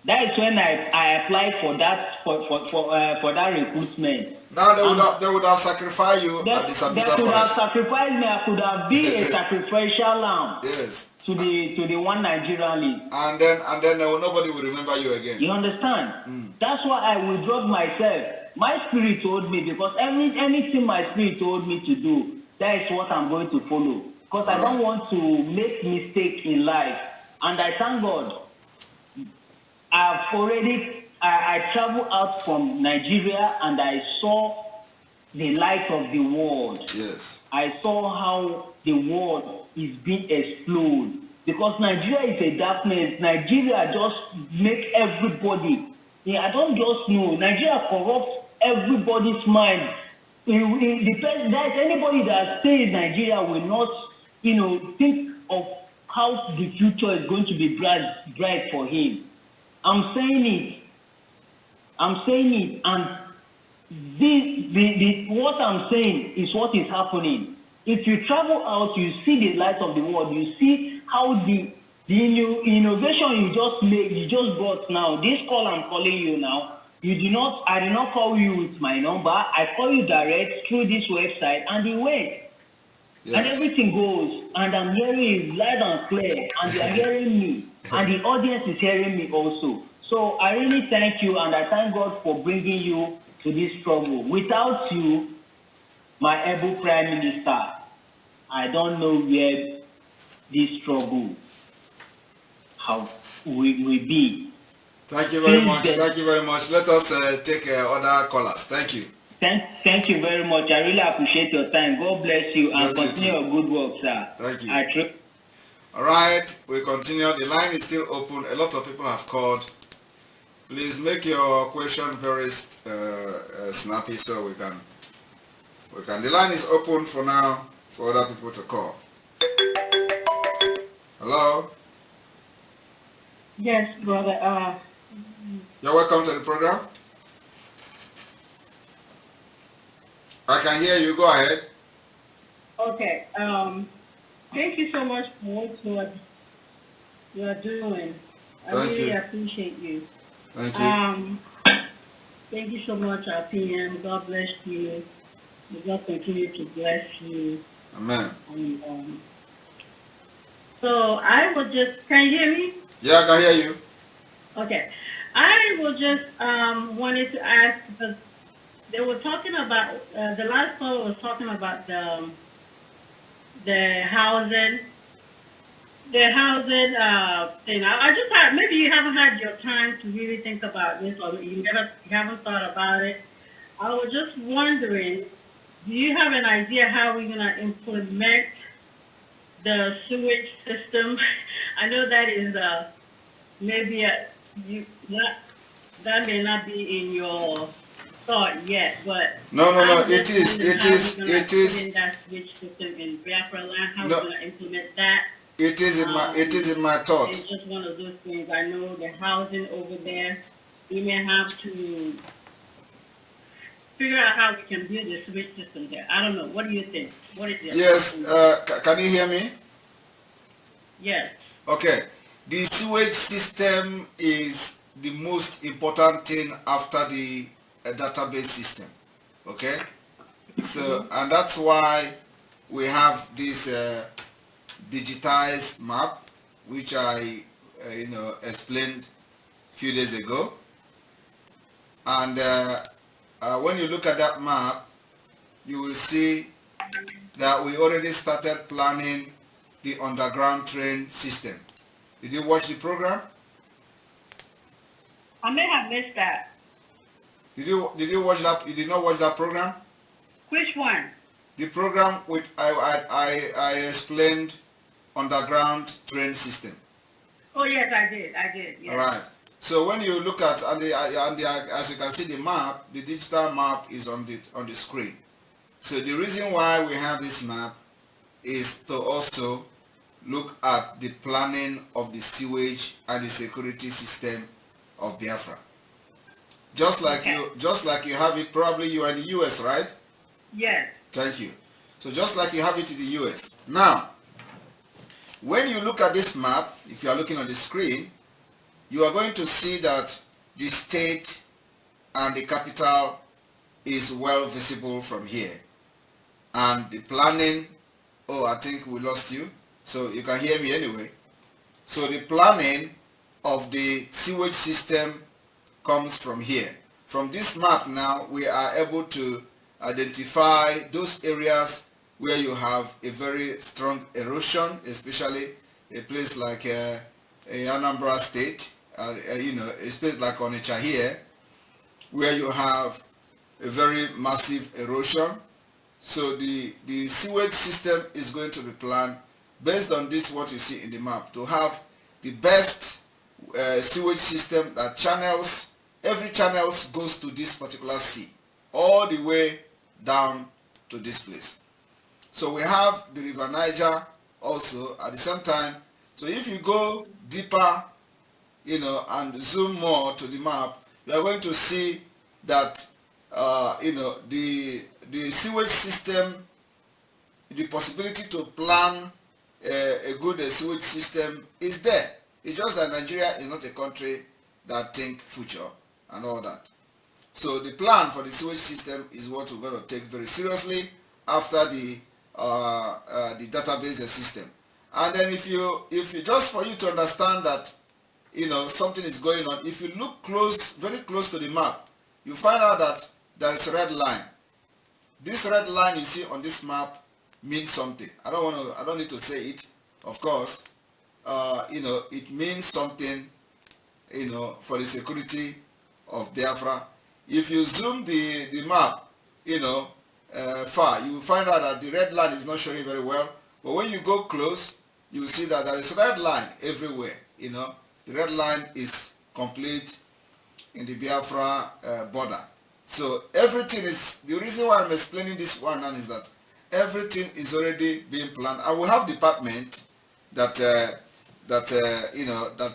that is when I applied for that for that recruitment. Now they would have sacrificed you at the Sambisa They could have forest. sacrificed me. I could have been a sacrificial lamb. Yes. To the one Nigerian league. And then nobody will remember you again. You understand? That's why I withdrew myself. My spirit told me because anything my spirit told me to do, that is what I'm going to follow. Because I don't want to make mistake in life. And I thank God. I traveled out from Nigeria and I saw the light of the world. Yes. I saw how the world is being exploded. Because Nigeria is a darkness. Nigeria just make everybody. I don't just know. Nigeria corrupts everybody's mind. It depends that anybody that stays in Nigeria will not, think of how the future is going to be bright for him. I'm saying it, and what I'm saying is what is happening. If you travel out, you see the light of the world. You see how the innovation you just made, you just brought now. This call I'm calling you now. I did not call you with my number. I call you direct through this website, and it went. Yes. And everything goes. And I'm hearing it loud and clear, and they are hearing me, and the audience is hearing me also. So I really thank you, and I thank God for bringing you to this struggle. Without you, my able Prime Minister, I don't know where this struggle will be. Thank you very much. Thank you very much. Let us take other callers. Thank you. Thank you very much. I really appreciate your time. God bless you and continue your good work, sir. Thank you. All right, we continue. The line is still open. A lot of people have called. Please make your question very snappy so we can. The line is open for now for other people to call. Hello? Yes, brother. You're welcome to the program. I can hear you. Go ahead. Okay. Thank you so much for what you are doing. I really appreciate you. Thank you. Thank you so much, our PM. God bless you. May God continue to bless you. Amen. And, so I will just, can you hear me? Yeah, I can hear you. Okay. I will just wanted to ask, because they were talking about, the last caller was talking about the housing thing. I just thought maybe you haven't had your time to really think about this, or you haven't thought about it. I was just wondering, do you have an idea how we're going to implement the sewage system? I know that is maybe that may not be in your thought yet, but no, it is in that sewage system in Biafra land, how we're going to implement that. It is in my thought. It's just one of those things. I know the housing over there, we may have to figure out how we can build a sewage system there. I don't know. What do you think? What is your Yes, can you hear me? Yes. Okay. The sewage system is the most important thing after the database system. Okay? So, and that's why we have this digitized map, which I explained a few days ago. And when you look at that map, you will see that we already started planning the underground train system. Did you watch the program? I may have missed that. Did you watch that? You did not watch that program? Which one? The program which I explained underground train system. Oh yes, I did. Yes. All right. So when you look at as you can see, the map, the digital map is on the screen. So the reason why we have this map is to also look at the planning of the sewage and the security system of Biafra. Just like you have it, probably you are in the US, right? Yes. Thank you. So just like you have it in the US. Now, when you look at this map, if you are looking on the screen, you are going to see that the state and the capital is well visible from here. And the planning, oh, I think we lost you. So you can hear me anyway. So the planning of the sewage system comes from here. From this map now, we are able to identify those areas where you have a very strong erosion, especially a place like Anambra State, a place like Onitsha here, where you have a very massive erosion. So the sewage system is going to be planned based on this, what you see in the map, to have the best sewage system that channels, every channel goes to this particular sea, all the way down to this place. So we have the River Niger also at the same time. So if you go deeper, and zoom more to the map, you are going to see that, the sewage system, the possibility to plan a good sewage system is there. It's just that Nigeria is not a country that think future and all that. So the plan for the sewage system is what we're going to take very seriously after the database system. And then if you just for you to understand that something is going on, if you look very close to the map, you find out that there is a red line. This red line you see on this map means something. I don't need to say it, of course. It means something, for the security of Biafra. If you zoom the map, far, you will find out that the red line is not showing very well. But when you go close, you will see that there is a red line everywhere. The red line is complete in the Biafra border. So everything is, the reason why I'm explaining this one now is that everything is already being planned. I will have department that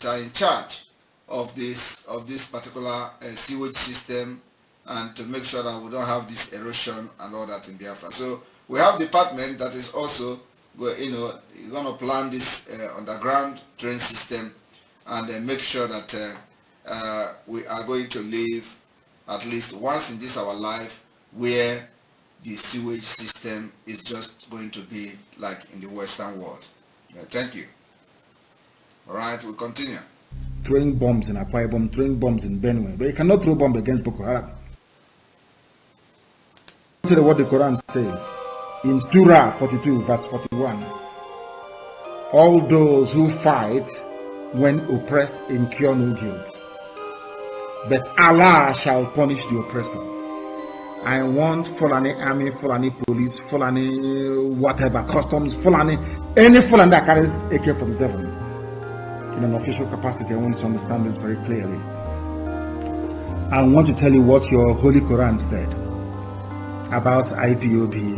are in charge of this particular sewage system, and to make sure that we don't have this erosion and all that in Biafra. So we have department that is also going to plan this underground train system, and make sure that we are going to live at least once in this our life where the sewage system is just going to be like in the Western world. Thank you. All right, we continue. Throwing bombs in Akwa Ibom, throwing bombs in Benue, but you cannot throw bombs against Boko Haram. Consider what the Quran says in Surah 42 verse 41. All those who fight when oppressed incur no guilt, but Allah shall punish the oppressor. I want Fulani army, Fulani police, Fulani whatever, customs, Fulani, any Fulani that carries AK-47 in an official capacity. I want you to understand this very clearly. I want to tell you what your Holy Quran said about IPOB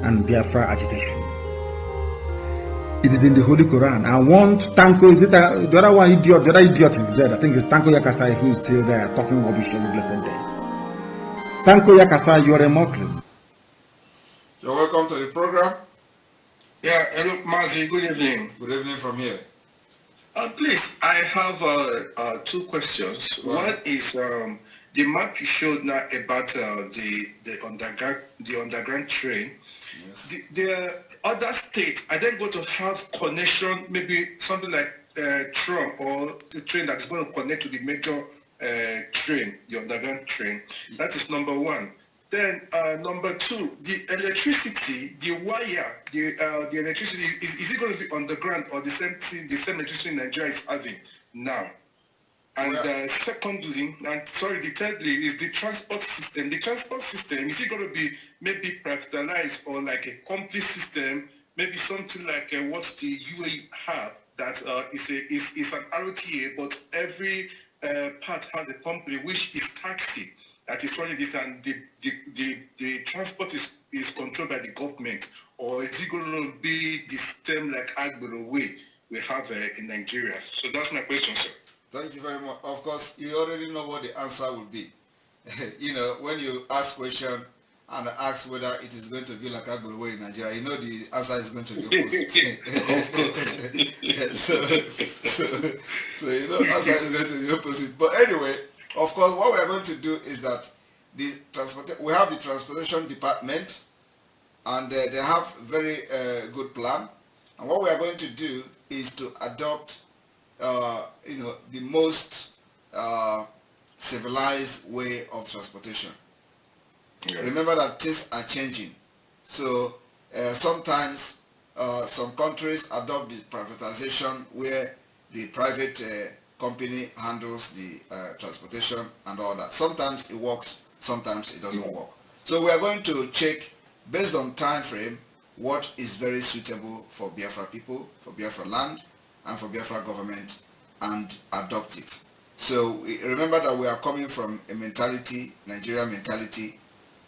and Biafra agitation. It is in the Holy Quran. I want Tanko, is it the other one idiot? The other idiot is dead. I think it's Tanko Yakasai who is still there talking rubbish every blessed day. Tanko Yakasai, you are a Muslim. You're welcome to the program. Yeah, hello, Mazi, good evening. Good evening from here. Please, I have 2 questions. Wow. One is the map you showed now about the underground train. Yes. The other states, are they going to have connection, maybe something like tram or the train that's going to connect to the major train, the underground train? That is number 1. Then number 2, the electricity, the wire, the electricity, is it going to be underground or the same thing, the same electricity Nigeria is having now? And secondly, and sorry, the thirdly is the transport system. The transport system, is it going to be maybe privatized or like a complete system, maybe something like what the UAE have, that is an ROTA, but every part has a company which is taxi that is running this, and the transport is controlled by the government, or is it going to be the same like Agbero way we have in Nigeria? So that's my question, sir. Thank you very much. Of course, you already know what the answer will be. You know, when you ask question and ask whether it is going to be like Agbero way in Nigeria, you know the answer is going to be opposite. so you know the answer is going to be opposite. But anyway, of course, what we are going to do is that we have the transportation department, and they have very good plan. And what we are going to do is to adopt, you know, the most civilized way of transportation. Yeah. Remember that things are changing. So sometimes some countries adopt the privatization where the private company handles the transportation and all that. Sometimes it works, sometimes it doesn't work. So we are going to check, based on time frame, what is very suitable for Biafra people, for Biafra land, and for Biafra government, and adopt it. So remember that we are coming from a mentality, Nigerian mentality,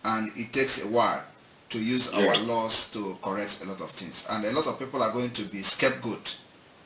and it takes a while to use our laws to correct a lot of things. And a lot of people are going to be scapegoat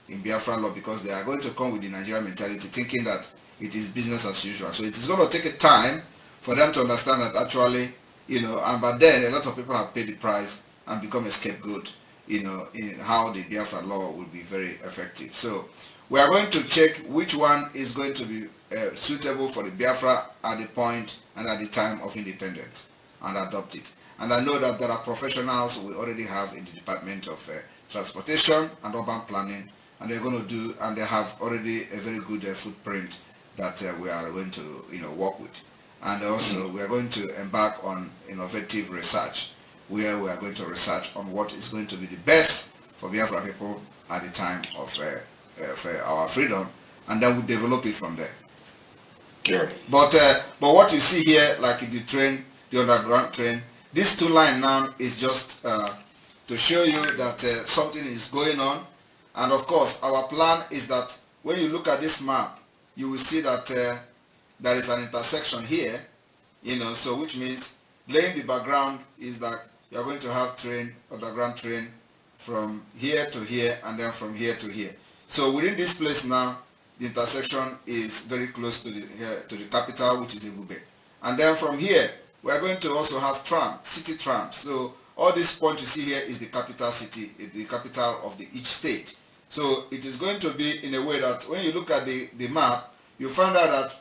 in Biafra law because they are going to come with the Nigerian mentality thinking that it is business as usual. So it is going to take a time for them to understand that actually, you know, and by then a lot of people have paid the price and become a scapegoat, you know, in how the Biafra law will be very effective. So we are going to check which one is going to be suitable for the Biafra at the point and at the time of independence, and adopt it. And I know that there are professionals we already have in the Department of Transportation and Urban Planning, and they're going to do, and they have already a very good footprint that we are going to, you know, work with. And also we are going to embark on innovative research, where we are going to research on what is going to be the best for Biafra people at the time of our freedom, and then we develop it from there. Yeah. But what you see here, like the train, the underground train, this 2 line now is just to show you that something is going on. And of course, our plan is that when you look at this map, you will see that there is an intersection here, you know, so which means laying the background is that you are going to have train, underground train, from here to here, and then from here to here. So within this place now, the intersection is very close to the capital, which is Ebube. And then from here, we are going to also have tram, city trams. So all this point you see here is the capital city, the capital of each state. So it is going to be in a way that when you look at the map, you find out that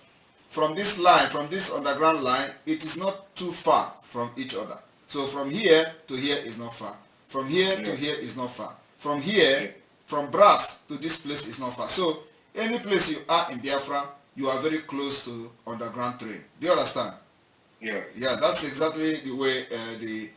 from this line, from this underground line, it is not too far from each other. So from here to here is not far. From here to here is not far. From here, from Brass to this place is not far. So any place you are in Biafra, you are very close to underground train. Do you understand? Yeah. Yeah, that's exactly the way the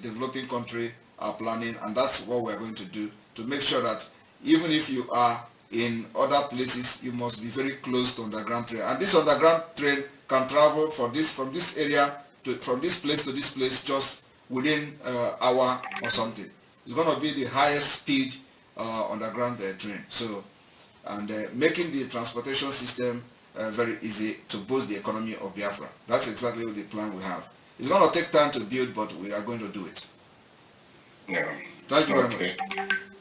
developing country are planning, and that's what we're going to do to make sure that even if you are in other places, you must be very close to underground train. And this underground train can travel from this area from this place to this place just within an hour or something. It's going to be the highest speed underground train. So, and making the transportation system very easy to boost the economy of Biafra. That's exactly the plan we have. It's going to take time to build, but we are going to do it. Yeah. Thank you very much.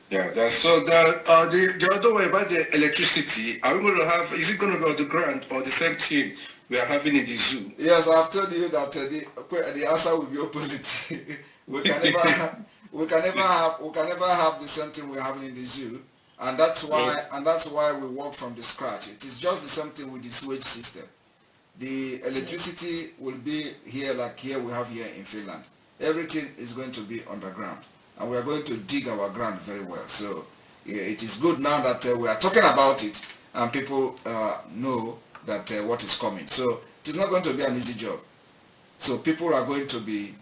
Yeah. Yeah, that's so. The other way about the electricity, are we going to have? Is it going to be on the ground or the same thing we are having in the zoo? Yes, I've told you that the answer will be opposite. we can never have the same thing we're having in the zoo, and that's why we work from the scratch. It is just the same thing with the sewage system. The electricity will be here like here we have here in Finland. Everything is going to be underground, and we are going to dig our ground very well. So yeah, it is good now that we are talking about it, and people know that what is coming. So it is not going to be an easy job. So people are going to be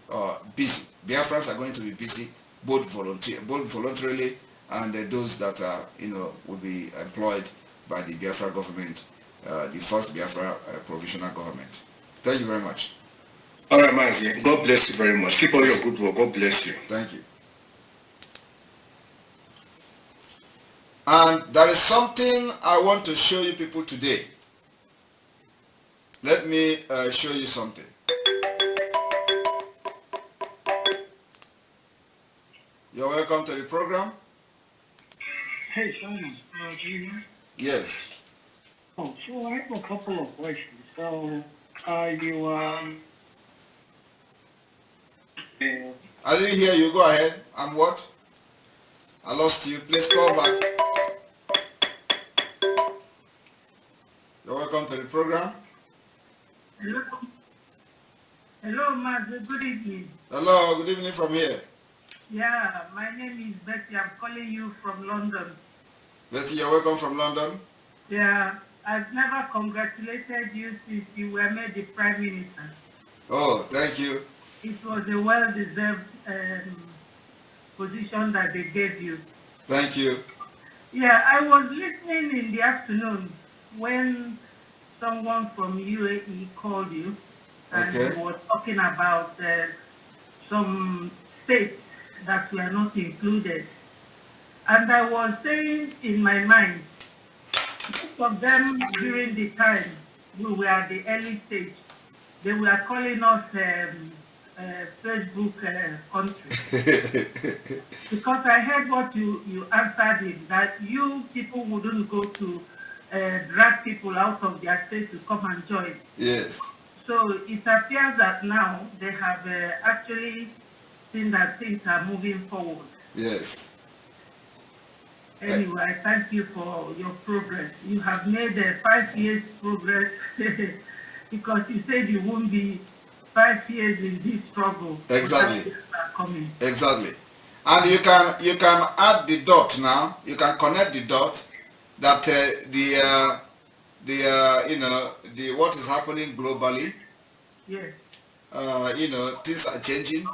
busy. Biafrans are going to be busy, both voluntarily, and those that are, will be employed by the Biafra government, the first Biafra provisional government. Thank you very much. All right, Mazi. God bless you very much. Keep all your good work. God bless you. Thank you. And there is something I want to show you people today. Let me show you something. You're welcome to the program. Hey, Simon. Do you hear? Yes. Oh, so I have a couple of questions. So, you I didn't hear you. Go ahead. I'm what? I lost you. Please call back. You're welcome to the program. Hello. Hello, Master. Good evening. Hello. Good evening from here. Yeah, my name is Betty. I'm calling you from London. Betty, you're welcome from London. Yeah, I've never congratulated you since you were made the Prime Minister. Oh, thank you. It was a well-deserved position that they gave you. Thank you. Yeah, I was listening in the afternoon when someone from UAE called you and he was talking about some states that were not included. And I was saying in my mind, most of them during the time we were at the early stage, they were calling us Facebook country. Because I heard what you answered him, that you people wouldn't go to drag people out of their state to come and join. Yes. So it appears that now they have actually seen that things are moving forward. Yes. Anyway, I thank you for your progress. You have made 5 years progress because you said you won't be 5 years in this struggle. Exactly. Are coming. Exactly. And you can add the dot now. You can connect the dot that the what is happening globally. Yes. Things are changing,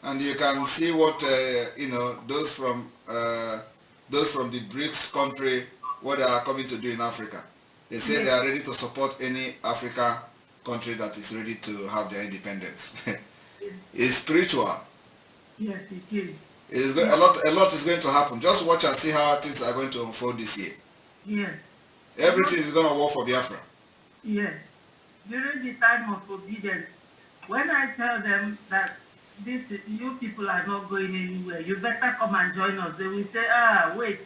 and you can see what those from the BRICS country, what they are coming to do in Africa. They say they are ready to support any Africa country that is ready to have their independence. It's spiritual. Yes, it is. A lot is going to happen. Just watch and see how things are going to unfold this year. Yes. Everything is going to work for Biafra. Yes. During the time of obedience, when I tell them that you people are not going anywhere, you better come and join us, they will say, wait,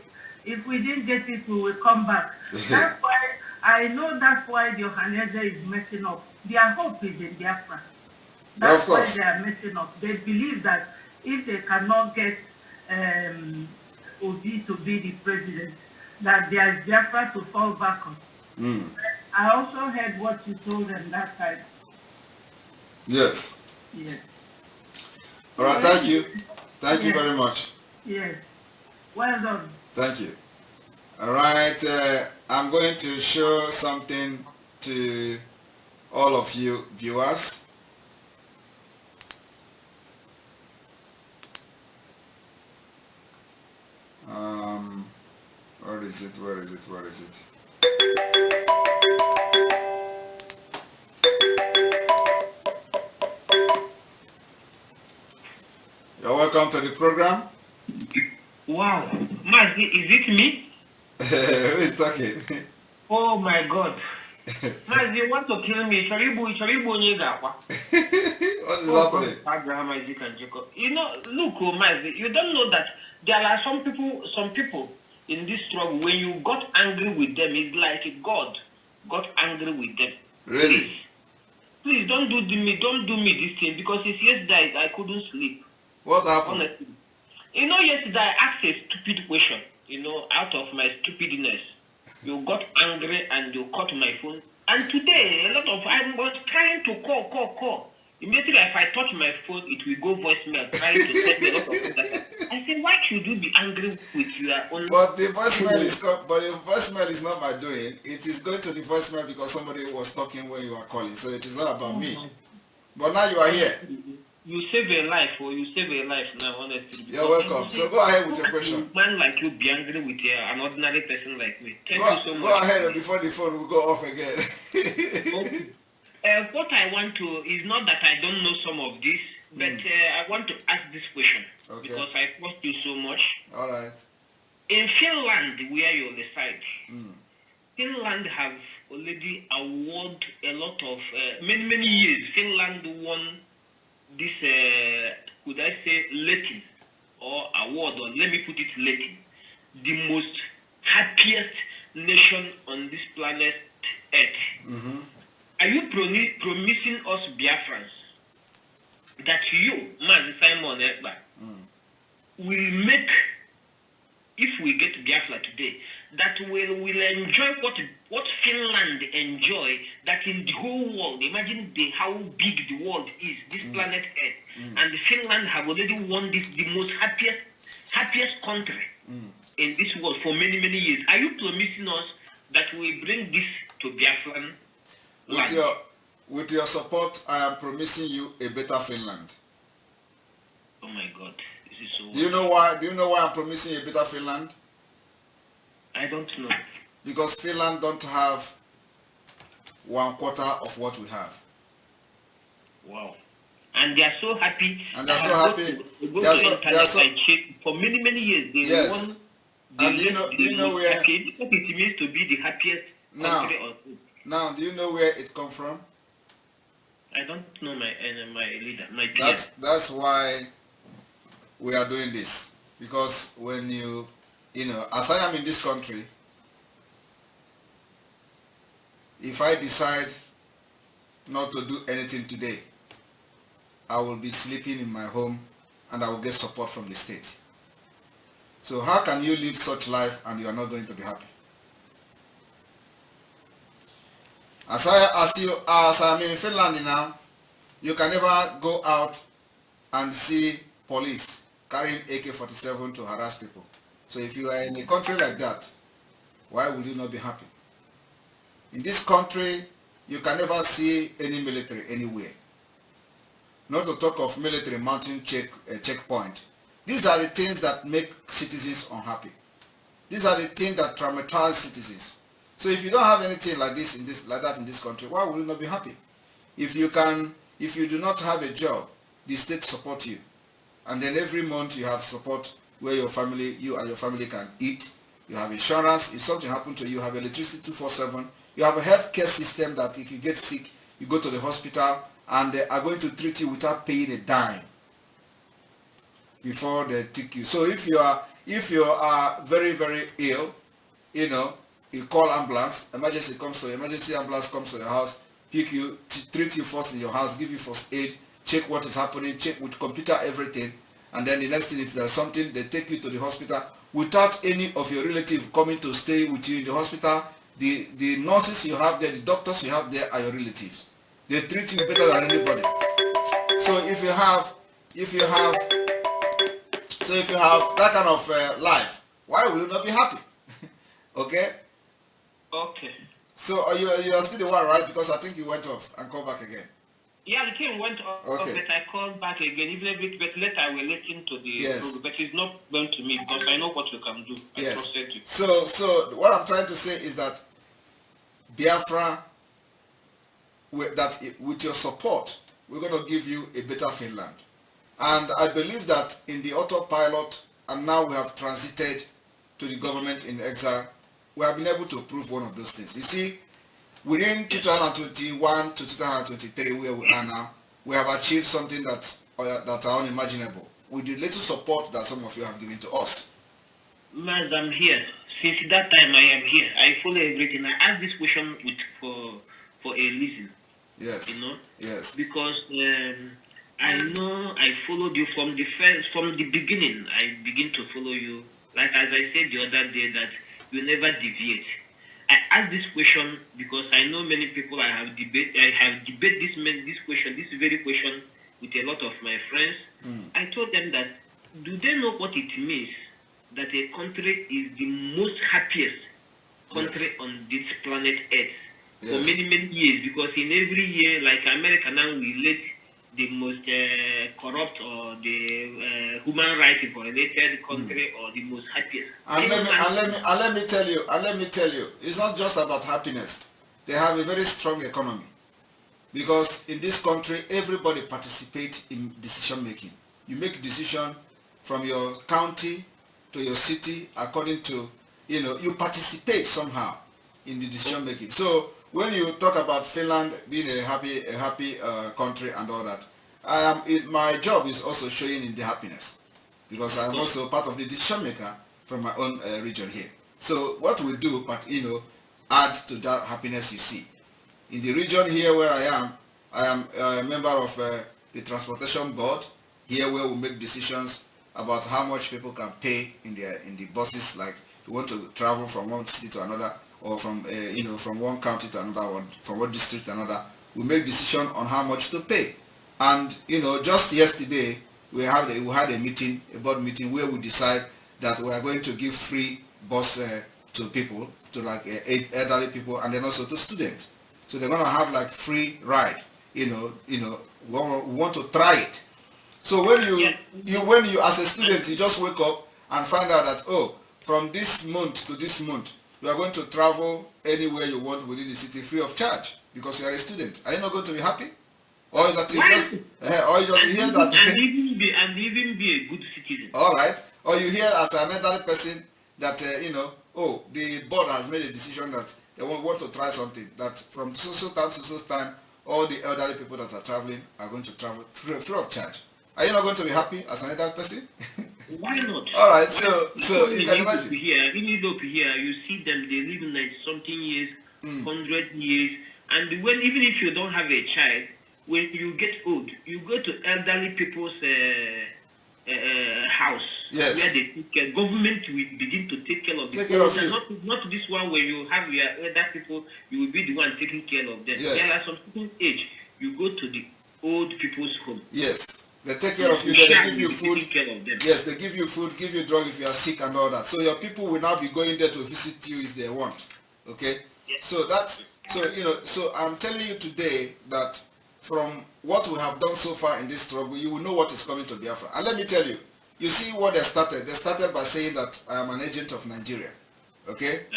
if we didn't get it, we will come back. That's why, I know that's why the Ohaneze is messing up. Their hope is in Biafra. That's why they are messing up. They believe that if they cannot get Obi to be the president, that there is Biafra to fall back on. I also heard what you told them that time. Yes. Yes. All right, thank you. Thank you very much. Yes. Well done. Thank you. All right, I'm going to show something to all of you viewers. Where is it? Where is it? Where is it? You're welcome to the program. Wow. Mazi, is it me? Who is talking? Oh my God. Mazi, you want to kill me? What is happening? Abraham, Isaac, and Jacob. You know, look, Mazi, you don't know that there are some people in this struggle, when you got angry with them, it's like God got angry with them. Really? Please don't do me this thing, because it's yesterday I couldn't sleep. What happened? Honestly. Yesterday I asked a stupid question, out of my stupidness. You got angry and you cut my phone. And today, I was trying to call. Immediately if I touch my phone, it will go voicemail, trying to send me a lot of things. I said, why should you be angry with your own... But the voicemail is not my doing. It is going to the voicemail because somebody was talking when you were calling. So it is not about me. But now you are here. You save a life, or you save a life now, honestly. You're welcome. So go ahead with your question. A man like you be angry with an ordinary person like me. Thank you so much. Go ahead before the phone will go off again. Okay. What I want to is not that I don't know some of this, but I want to ask this question because I trust you so much. All right. In Finland, where you reside, Finland have already awarded a lot of many years. Finland won this, could I say, rating or award, or let me put it rating, the most happiest nation on this planet Earth. Are you promising us Biafrans that you, man Simon Ekpa, will make, if we get Biafra today, that will enjoy what Finland enjoy, that in the whole world, imagine how big the world is, this planet Earth, and Finland have already won this, the most happiest country in this world for many years. Are you promising us that we bring this to Biafran? With your support, I am promising you a better Finland. Oh my God, this is so. Do you know why? Do you know why I'm promising you a better Finland? I don't know. Because Finland don't have 1/4 of what we have. Wow. And they are so happy. And they are so happy. They are so for many years. They won. And do you know where? What it means to be the happiest country on earth. Now, do you know where it come from? I don't know my leader, my peer. That's why we are doing this. Because when as I am in this country, if I decide not to do anything today, I will be sleeping in my home and I will get support from the state. So how can you live such life and you are not going to be happy? As I'm in Finland now, you can never go out and see police carrying AK-47 to harass people. So if you are in a country like that, why will you not be happy? In this country, you can never see any military anywhere. Not to talk of military mounting checkpoint. These are the things that make citizens unhappy. These are the things that traumatize citizens. So if you don't have anything like that in this country, why will you not be happy? If you do not have a job, the state support you. And then every month you have support where you and your family can eat. You have insurance. If something happens to you, you have electricity 24/7. You have a healthcare system that if you get sick, you go to the hospital and they are going to treat you without paying a dime before they take you. So if you are very ill, you call ambulance, emergency ambulance comes to your house, pick you, treat you first in your house, give you first aid, check what is happening, check with computer everything, and then the next thing, if there's something, they take you to the hospital without any of your relatives coming to stay with you in the hospital. The nurses you have there, the doctors you have there are your relatives. They treat you better than anybody. So if you have that kind of life, why will you not be happy? Okay? Okay. So you are still the one, right? Because I think you went off and called back again. Yeah, the thing went off, okay. But I called back again, even a bit, but later I will listen to the program. But it's not going to me because I know what you can do. I trusted you. So what I'm trying to say is that Biafra, with your support, we're going to give you a better Finland. And I believe that in the autopilot, and now we have transited to the government in exile, we have been able to prove one of those things. You see, within 2021 to 2023, where we are now, we have achieved something that are unimaginable. with the little support that some of you have given to us. Mas, I'm here. Since that time, I am here. I follow everything. I ask this question for a reason. Yes. You know. Yes. Because I know I followed you from the beginning. I begin to follow you. Like as I said the other day, that you never deviate. I ask this question because I know many people. I have debate this question, this very question, with a lot of my friends. I told them that, do they know what it means that a country is the most happiest country on this planet Earth for many years? Because in every year, like America now, we let the most corrupt or the human rights violated country or the most happiest. And let me tell you, it's not just about happiness. They have a very strong economy. Because in this country, everybody participates in decision making. You make decision from your county to your city according to, you participate somehow in the decision making. So when you talk about Finland being a happy country and all that, my job is also showing in the happiness, because I'm also part of the decision maker from my own region here. So what we do, but add to that happiness you see. In the region here where I am a member of the transportation board here, where we make decisions about how much people can pay in the buses. Like if you want to travel from one city to another, or from from one county to another, or from one district to another, we make decision on how much to pay. And just yesterday we had a board meeting, where we decide that we are going to give free bus to people, to like elderly people, and then also to students. So they're going to have like free ride. We want to try it. So when you as a student, you just wake up and find out that, oh, from this month to this month, you are going to travel anywhere you want within the city free of charge, because you are a student. Are you not going to be happy? Or that you just hear that and even be a good citizen. All right. Or you hear as an elderly person that oh, the board has made a decision that they want to try something, that from so time to so time, all the elderly people that are traveling are going to travel free of charge. Are you not going to be happy as an elderly person? Why not? All right. So you can imagine. In Europe here, you see them, they live 90-something years, 100 years, and even if you don't have a child, when you get old, you go to elderly people's house, where they take care. Government will begin to take care of you. Not this one where you have your elder people, you will be the one taking care of them. There are some certain age, you go to the old people's home. Yes. They take care of you, they give you food. Yes, they give you food, give you drug if you are sick and all that. So your people will now be going there to visit you if they want. Okay? Yes. So I'm telling you today that from what we have done so far in this struggle, you will know what is coming to Biafra. And let me tell you, you see what they started. They started by saying that I am an agent of Nigeria. Okay?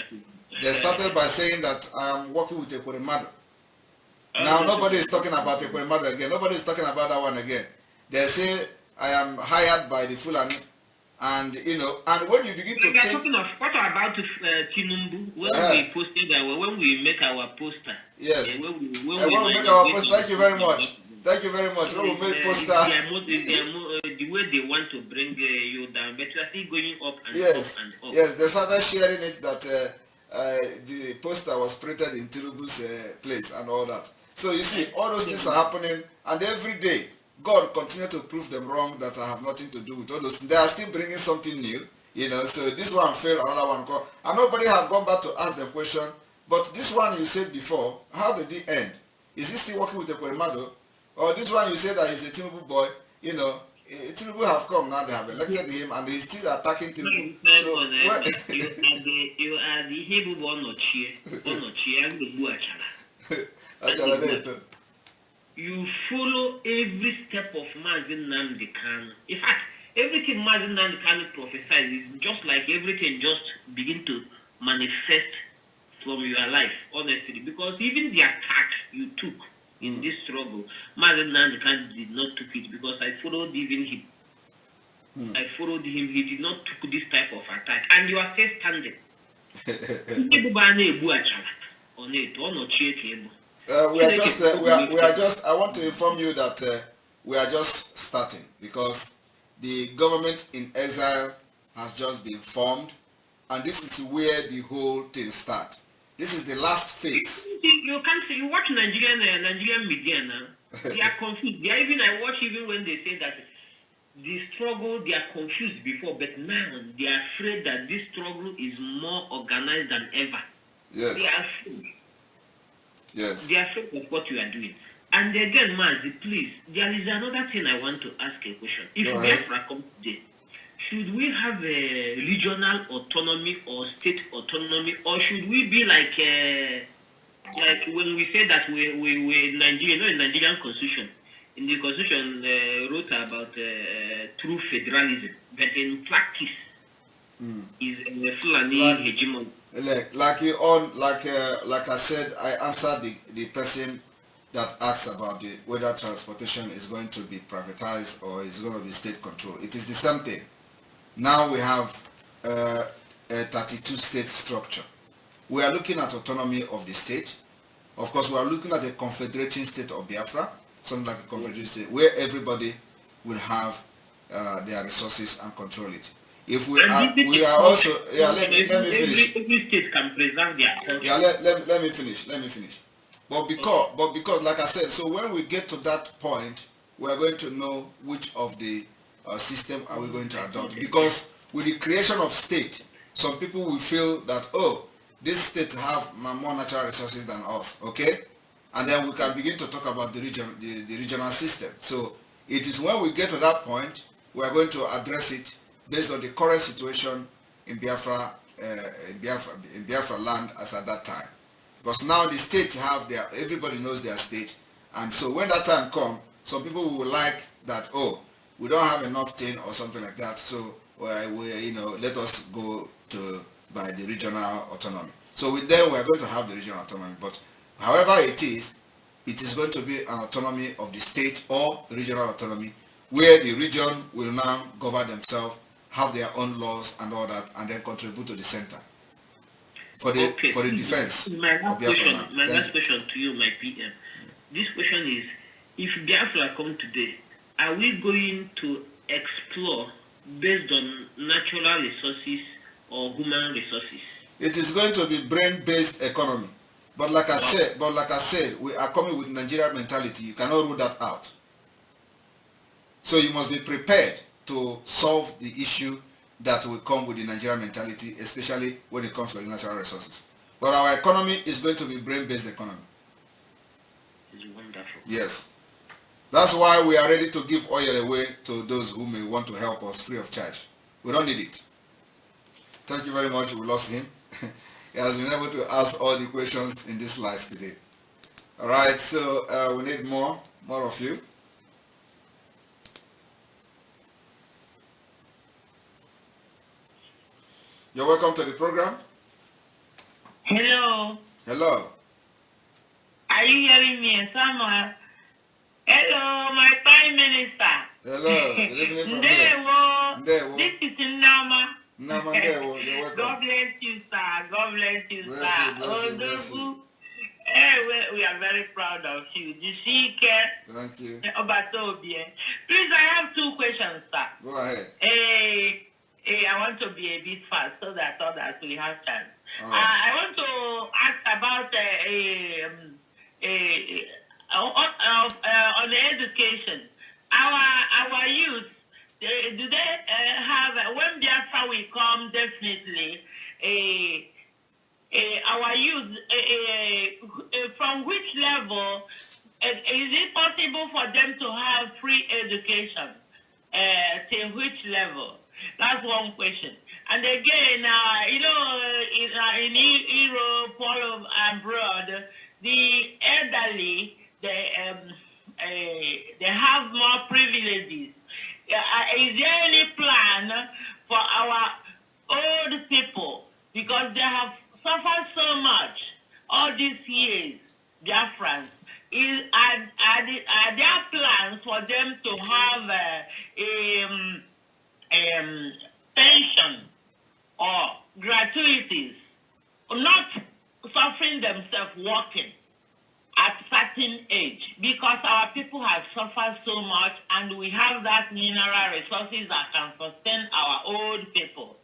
They started by saying that I am working with Ekpa. Now nobody is talking about Ekpa again. Nobody is talking about that one again. They say I am hired by the Fulani, and and when you begin to think, talking of what about Tinumbu, when we make our poster. Yes. When we make our poster. Thank you very much. Thank you very much. When we make poster, the way they want to bring you down, but you are still going up and yes. up and up. Yes, they started sharing it that the poster was printed in Tinubu's place and all that. So you see, all those things are happening, and every day God continue to prove them wrong, that I have nothing to do with all those. They are still bringing something new, so this one failed, another one come. And nobody have gone back to ask them question. But this one you said before, how did it end? Is he still working with Ekpa? Or this one you said that he's a Tinubu boy, Tinubu have come now, they have elected him, and he's still attacking Tinubu. You are the Hebrew born not here, and the Buachara. You follow every step of Mazi Nnamdi Kanu. In fact, everything Mazi Nnamdi Kanu prophesies is just like everything just begin to manifest from your life, honestly. Because even the attack you took in this struggle, Mazi Nnamdi Kanu did not took it, because I followed even him. I followed him. He did not took this type of attack, and you are still standing. I want to inform you that we are just starting, because the government in exile has just been formed, and this is where the whole thing starts. This is the last phase. You can't see. You watch Nigerian media now. They are confused. I watch even when they say that the struggle, they are confused before, but now they are afraid that this struggle is more organized than ever. Yes. They are afraid. Yes. They are afraid of what you are doing. And again, Mazi, please, there is another thing I want to ask a question. If Biafra comes today, should we have a regional autonomy or state autonomy, or should we be like when we say that we Nigeria, in Nigerian constitution, in the constitution wrote about true federalism, but in practice is a Fulani hegemony. Like I said, I answered the person that asks about whether transportation is going to be privatized or is going to be state controlled. It is the same thing. Now we have a 32 state structure. We are looking at autonomy of the state. Of course, we are looking at a confederating state of Biafra, something like a confederating state, where everybody will have their resources and control it. If we are also, let me finish. Every state can preserve their culture. Let me finish. But because, like I said, so when we get to that point, we are going to know which of the system are we going to adopt. Because with the creation of state, some people will feel that, oh, this state have more natural resources than us, okay? And then we can begin to talk about the regional system. So it is when we get to that point, we are going to address it based on the current situation in Biafra land as at that time. Because now the state have everybody knows their state, and so when that time comes, some people will like that, oh, we don't have enough thing or something like that, so let us go by the regional autonomy. So then we are going to have the regional autonomy, but however it is going to be an autonomy of the state or the regional autonomy, where the region will now govern themselves, have their own laws and all that, and then contribute to the center for the defense. My last question to you, my PM. This question is, if Biafra come today, are we going to explore based on natural resources or human resources? It is going to be brain-based economy. But like I said, we are coming with Nigerian mentality. You cannot rule that out. So you must be prepared to solve the issue that will come with the Nigerian mentality, especially when it comes to the natural resources. But our economy is going to be brain-based economy. It's wonderful. Yes. That's why we are ready to give oil away to those who may want to help us free of charge. We don't need it. Thank you very much. We lost him. He has been able to ask all the questions in this live today. All right, so we need more of you. You're welcome to the program. Hello. Hello. Are you hearing me, Samuel? Hello, my Prime Minister. Hello. Good evening from Ndewo. This is Nama. Nama, Ndewo. You're welcome. God bless you, sir. God bless you, sir. Bless you. We are very proud of you. Thank you. Please, I have two questions, sir. Go ahead. I want to be a bit fast so that others will have chance. Right. I want to ask about on the education. Our youth, do they have, when Biafra will come, definitely, our youth, from which level, is it possible for them to have free education? Till which level? That's one question. And again, in Europe, all abroad, the elderly, they have more privileges. Is there any plan for our old people, because they have suffered so much all these years, Biafrans? Are there plans for them to have pension or gratuities, not suffering themselves working? at certain age, because our people have suffered so much and we have that mineral resources that can sustain our old people.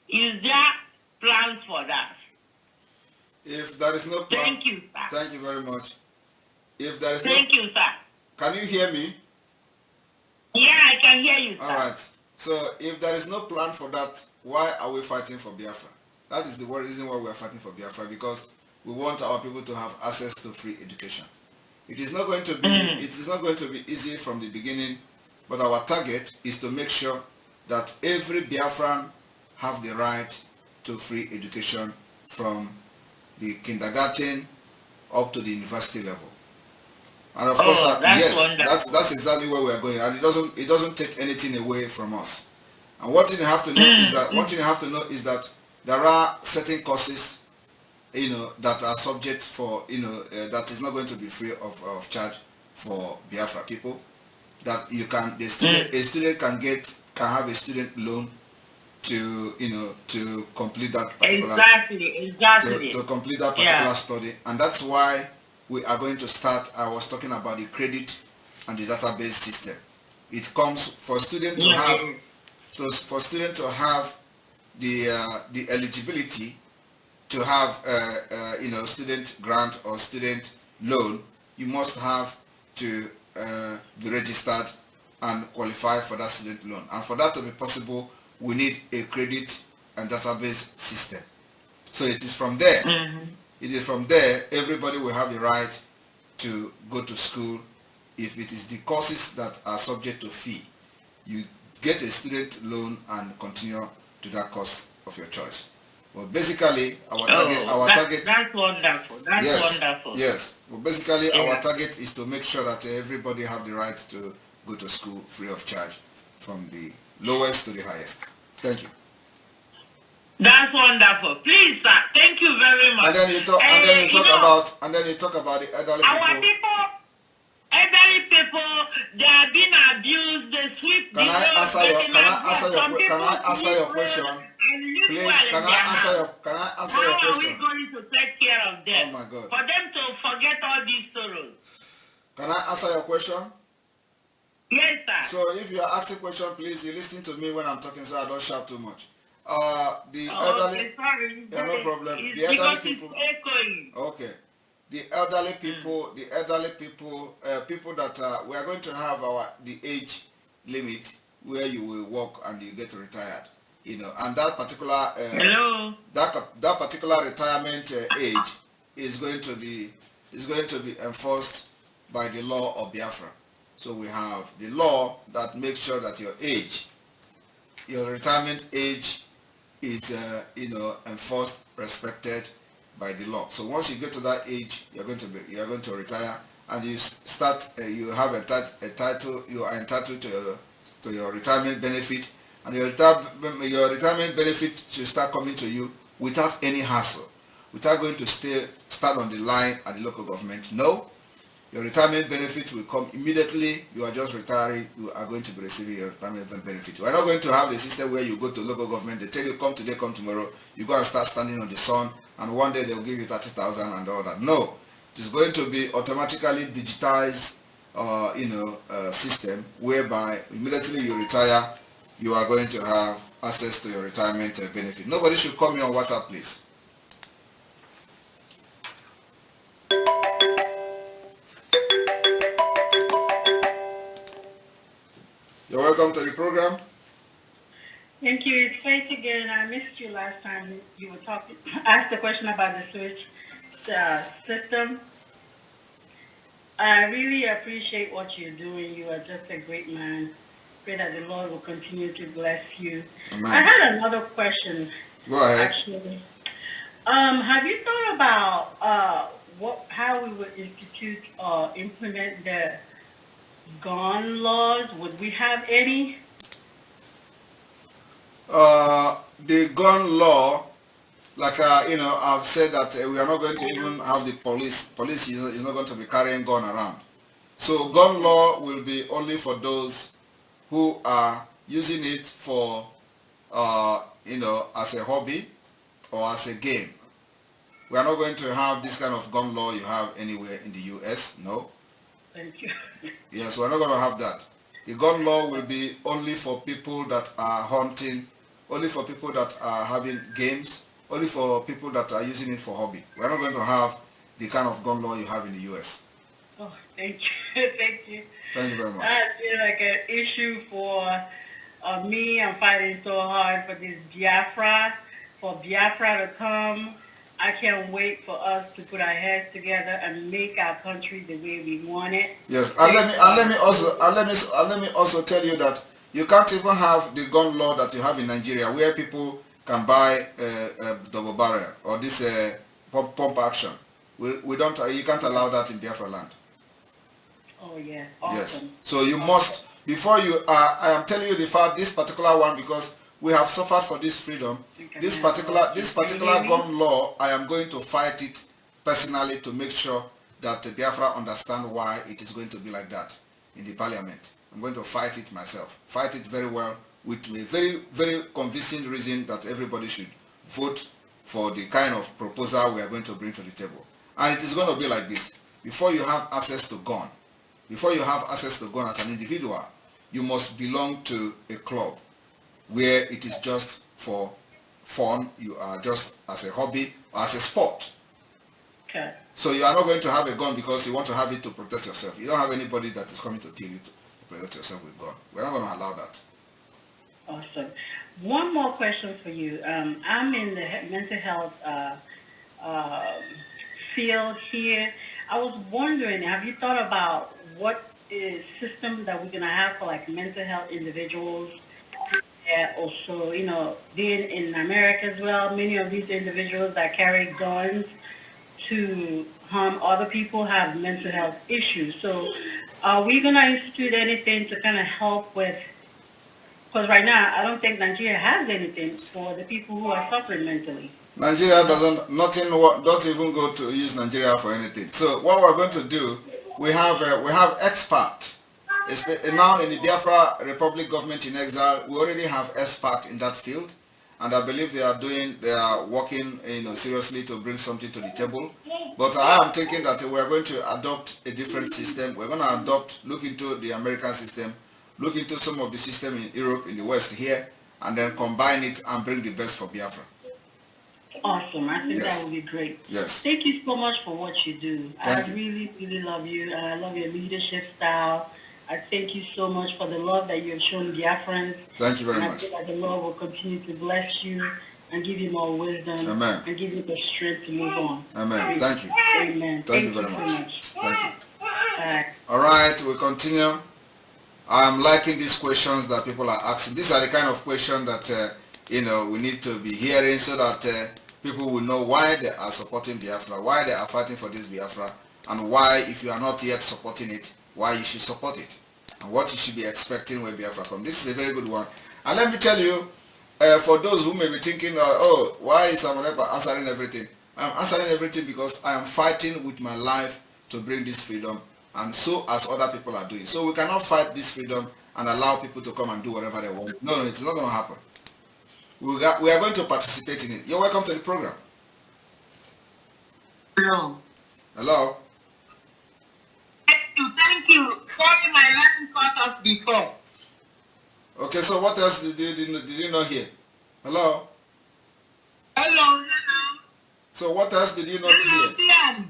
Is there plans for that? If there is no plan, thank you, sir. Thank you very much. If there is thank you, sir. Can you hear me? Yeah, I can hear you, sir. All right. So if there is no plan for that, why are we fighting for Biafra? That is the reason why we are fighting for Biafra, because we want our people to have access to free education. It is not going to be it is not going to be easy from the beginning, but our target is to make sure that every Biafran have the right to free education from the kindergarten up to the university level. And of course, yes, that's exactly where we are going, and it doesn't take anything away from us. And one thing you have to know is that there are certain courses, that are subject for, that is not going to be free of charge for Biafra people. That a student can have a student loan to to complete that particular to complete that particular study, and that's why we are going to start. I was talking about the credit and the database system. It comes for students to have the eligibility to have student grant or student loan. You must have to be registered and qualify for that student loan, and for that to be possible, we need a credit and database system. So it is from there. It is from there everybody will have the right to go to school. If it is the courses that are subject to fee, you get a student loan and continue to that course of your choice. Well, basically, our target. That's wonderful. That's wonderful. Yes. Well, basically, our target is to make sure that everybody have the right to go to school free of charge, from the lowest to the highest. Thank you. That's wonderful. Please, sir. Thank you very much. And then you talk about the elderly people. Elderly people, they are being abused. They sweep. Can I answer your question? Please, can I answer your question? How are we going to take care of them? Oh my God. For them to forget all these sorrows. Can I answer your question? Yes, sir. So if you are asking a question, please, you listen to me when I'm talking so I don't shout too much. The elderly, sorry. No problem. It's the elderly people. Echoing. Okay. The elderly people, people that we are going to have the age limit where you will work and you get retired, and that particular that particular retirement age is going to be enforced by the law of Biafra. So we have the law that makes sure that your retirement age is enforced, respected by the law. So once you get to that age, you are going to retire, and you start. You have a title. You are entitled to your retirement benefit, and your retirement benefit should start coming to you without any hassle, without going to start on the line at the local government. No, your retirement benefit will come immediately. You are just retiring. You are going to be receiving your retirement benefit. We are not going to have the system where you go to local government. They tell you come today, come tomorrow. You go and start standing on the sun, and one day they'll give you 30,000 and all that. No, it is going to be automatically digitized, system whereby immediately you retire, you are going to have access to your retirement benefit. Nobody should call me on WhatsApp, please. You're welcome to the program. Thank you. It's Faith again. I missed you last time. You were asked a question about the switch system. I really appreciate what you're doing. You are just a great man. Pray that the Lord will continue to bless you. Amen. I had another question. Go ahead. Actually, have you thought about how we would institute or implement the gun laws? Would we have any? The gun law, like I've said that we are not going to even have the police. Police is not going to be carrying gun around. So gun law will be only for those who are using it for as a hobby or as a game. We are not going to have this kind of gun law you have anywhere in the US. No. Thank you. Yes, we're not going to have that. The gun law will be only for people that are hunting, only for people that are having games, only for people that are using it for hobby. We're not going to have the kind of gun law you have in the US. Oh, thank you. Thank you. Thank you very much. I feel like an issue for me. I'm fighting so hard for this Biafra, for Biafra to come. I can't wait for us to put our heads together and make our country the way we want it. Yes, and let me also tell you that you can't even have the gun law that you have in Nigeria, where people can buy double barrel or this pump action. We don't. You can't allow that in Biafra land. Oh yeah. Awesome. Yes. So you must, before you. I am telling you the fact. This particular one, because we have suffered for this freedom. This particular gun law, I am going to fight it personally to make sure that Biafra understand why it is going to be like that in the parliament. I'm going to fight it myself. Fight it very well with a very, very convincing reason that everybody should vote for the kind of proposal we are going to bring to the table. And it is going to be like this. Before you have access to gun, as an individual, you must belong to a club where it is just for fun. You are just as a hobby or as a sport. Okay. So you are not going to have a gun because you want to have it to protect yourself. You don't have anybody that is coming to kill you to protect yourself with gun. We're not going to allow that. Awesome. One more question for you. I'm in the mental health field here. I was wondering, have you thought about what is system that we're going to have for like mental health individuals? Also, you know, being in America as well, many of these individuals that carry guns to harm other people have mental health issues. So are we going to institute anything to kind of help with, because right now I don't think Nigeria has anything for the people who are suffering mentally. Nigeria don't even go to use Nigeria for anything. So what we're going to do, we have experts. Now in the Biafra Republic government in exile, we already have experts in that field, and I believe they are working, seriously to bring something to the table. But I am thinking that we are going to adopt a different system. We're going to look into the American system, look into some of the system in Europe, in the West here, and then combine it and bring the best for Biafra. Awesome. I think that would be great. Yes. Thank you so much for what you do. Thank you. Really, really love you, and I love your leadership style. I thank you so much for the love that you have shown Biafrans. Thank you very much. I feel like the Lord will continue to bless you and give you more wisdom. Amen. And give you the strength to move on. Amen. Thank you. Amen. Thank you very much. Thank you. All right, we continue. I'm liking these questions that people are asking. These are the kind of questions that we need to be hearing so that people will know why they are supporting Biafra, why they are fighting for this Biafra, and why, if you are not yet supporting it, why you should support it, and what you should be expecting when Biafra comes. This is a very good one. And let me tell you, for those who may be thinking, why is someone answering everything? I'm answering everything because I am fighting with my life to bring this freedom, and so as other people are doing. So we cannot fight this freedom and allow people to come and do whatever they want. No, it's not going to happen. We are going to participate in it. You're welcome to the program. Hello. Hello. Thank you. Sorry, my line cut off before. Okay, so what else did you not hear? Hello? Hello. So what else did you not hear?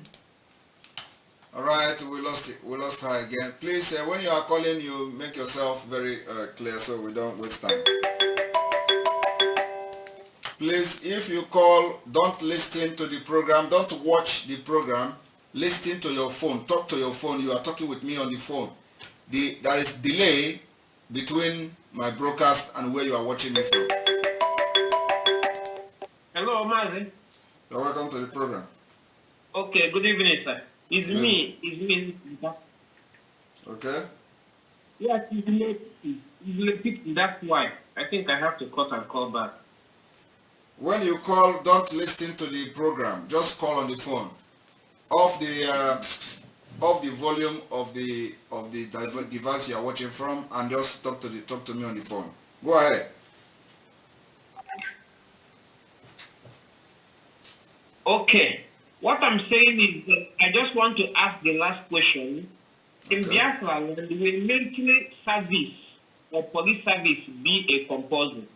All right, we lost it. We lost her again. Please, when you are calling, you make yourself very clear so we don't waste time. Please, if you call, don't listen to the program. Don't watch the program. Listen to your phone. Talk to your phone. You are talking with me on the phone. There is delay between my broadcast and where you are watching me from. Hello, Mazi. You're welcome to the program. Okay, good evening, sir. It's me. Okay. Yes, it's late. That's why. I think I have to cut and call back. When you call, don't listen to the program. Just call on the phone. Off the volume of the device you are watching from, and just talk to me on the phone. Go ahead. Okay. What I'm saying is that I just want to ask the last question. In Biafra, will military service or police service be a compulsory?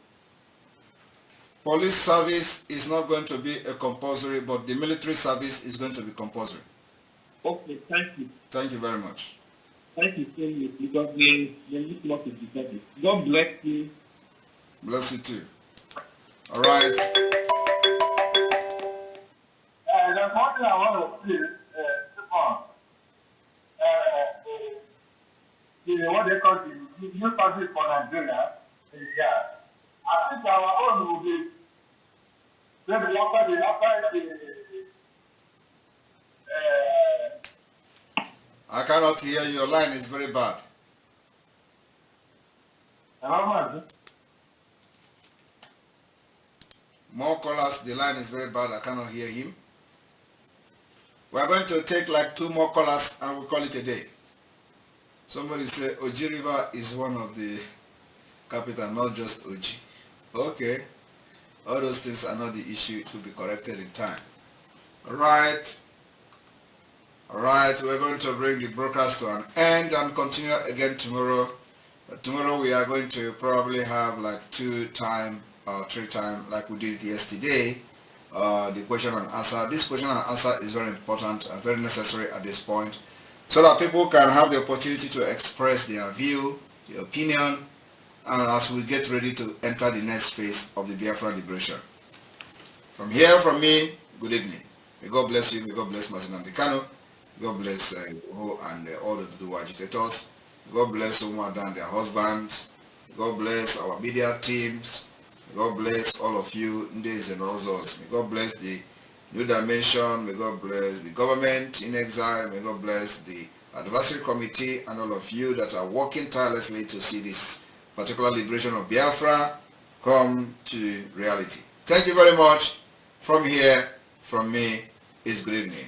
Police service is not going to be a compulsory, but the military service is going to be compulsory. Okay, thank you. Thank you very much. Thank you so much, because they need what is the service. God bless you. Bless you too. All right. There's one thing I want to say. What they call the new service for Nigeria. Yeah. I think our own will be maybe after the I cannot hear you. Your line is very bad. More callers. The line is very bad. I cannot hear him. We are going to take like 2 more callers and we'll call it a day. Somebody say Oji River is one of the capital, not just Oji. Okay. All those things are not the issue to be corrected in time. Alright. Alright, we're going to bring the broadcast to an end and continue again tomorrow. Tomorrow we are going to probably have like 2 time or 3 time like we did yesterday. The question and answer. This question and answer is very important and very necessary at this point, so that people can have the opportunity to express their view, their opinion, and as we get ready to enter the next phase of the Biafra liberation. From here, from me, good evening. May God bless you. May God bless Masin Andikano. God bless Ho and all the Dudu agitators. May God bless Umada and their husbands. May God bless our media teams. May God bless all of you, Ndes and others. May God bless the New Dimension. May God bless the government in exile. May God bless the advisory committee and all of you that are working tirelessly to see this particular liberation of Biafra come to reality. Thank you very much. From here, from me, is good evening.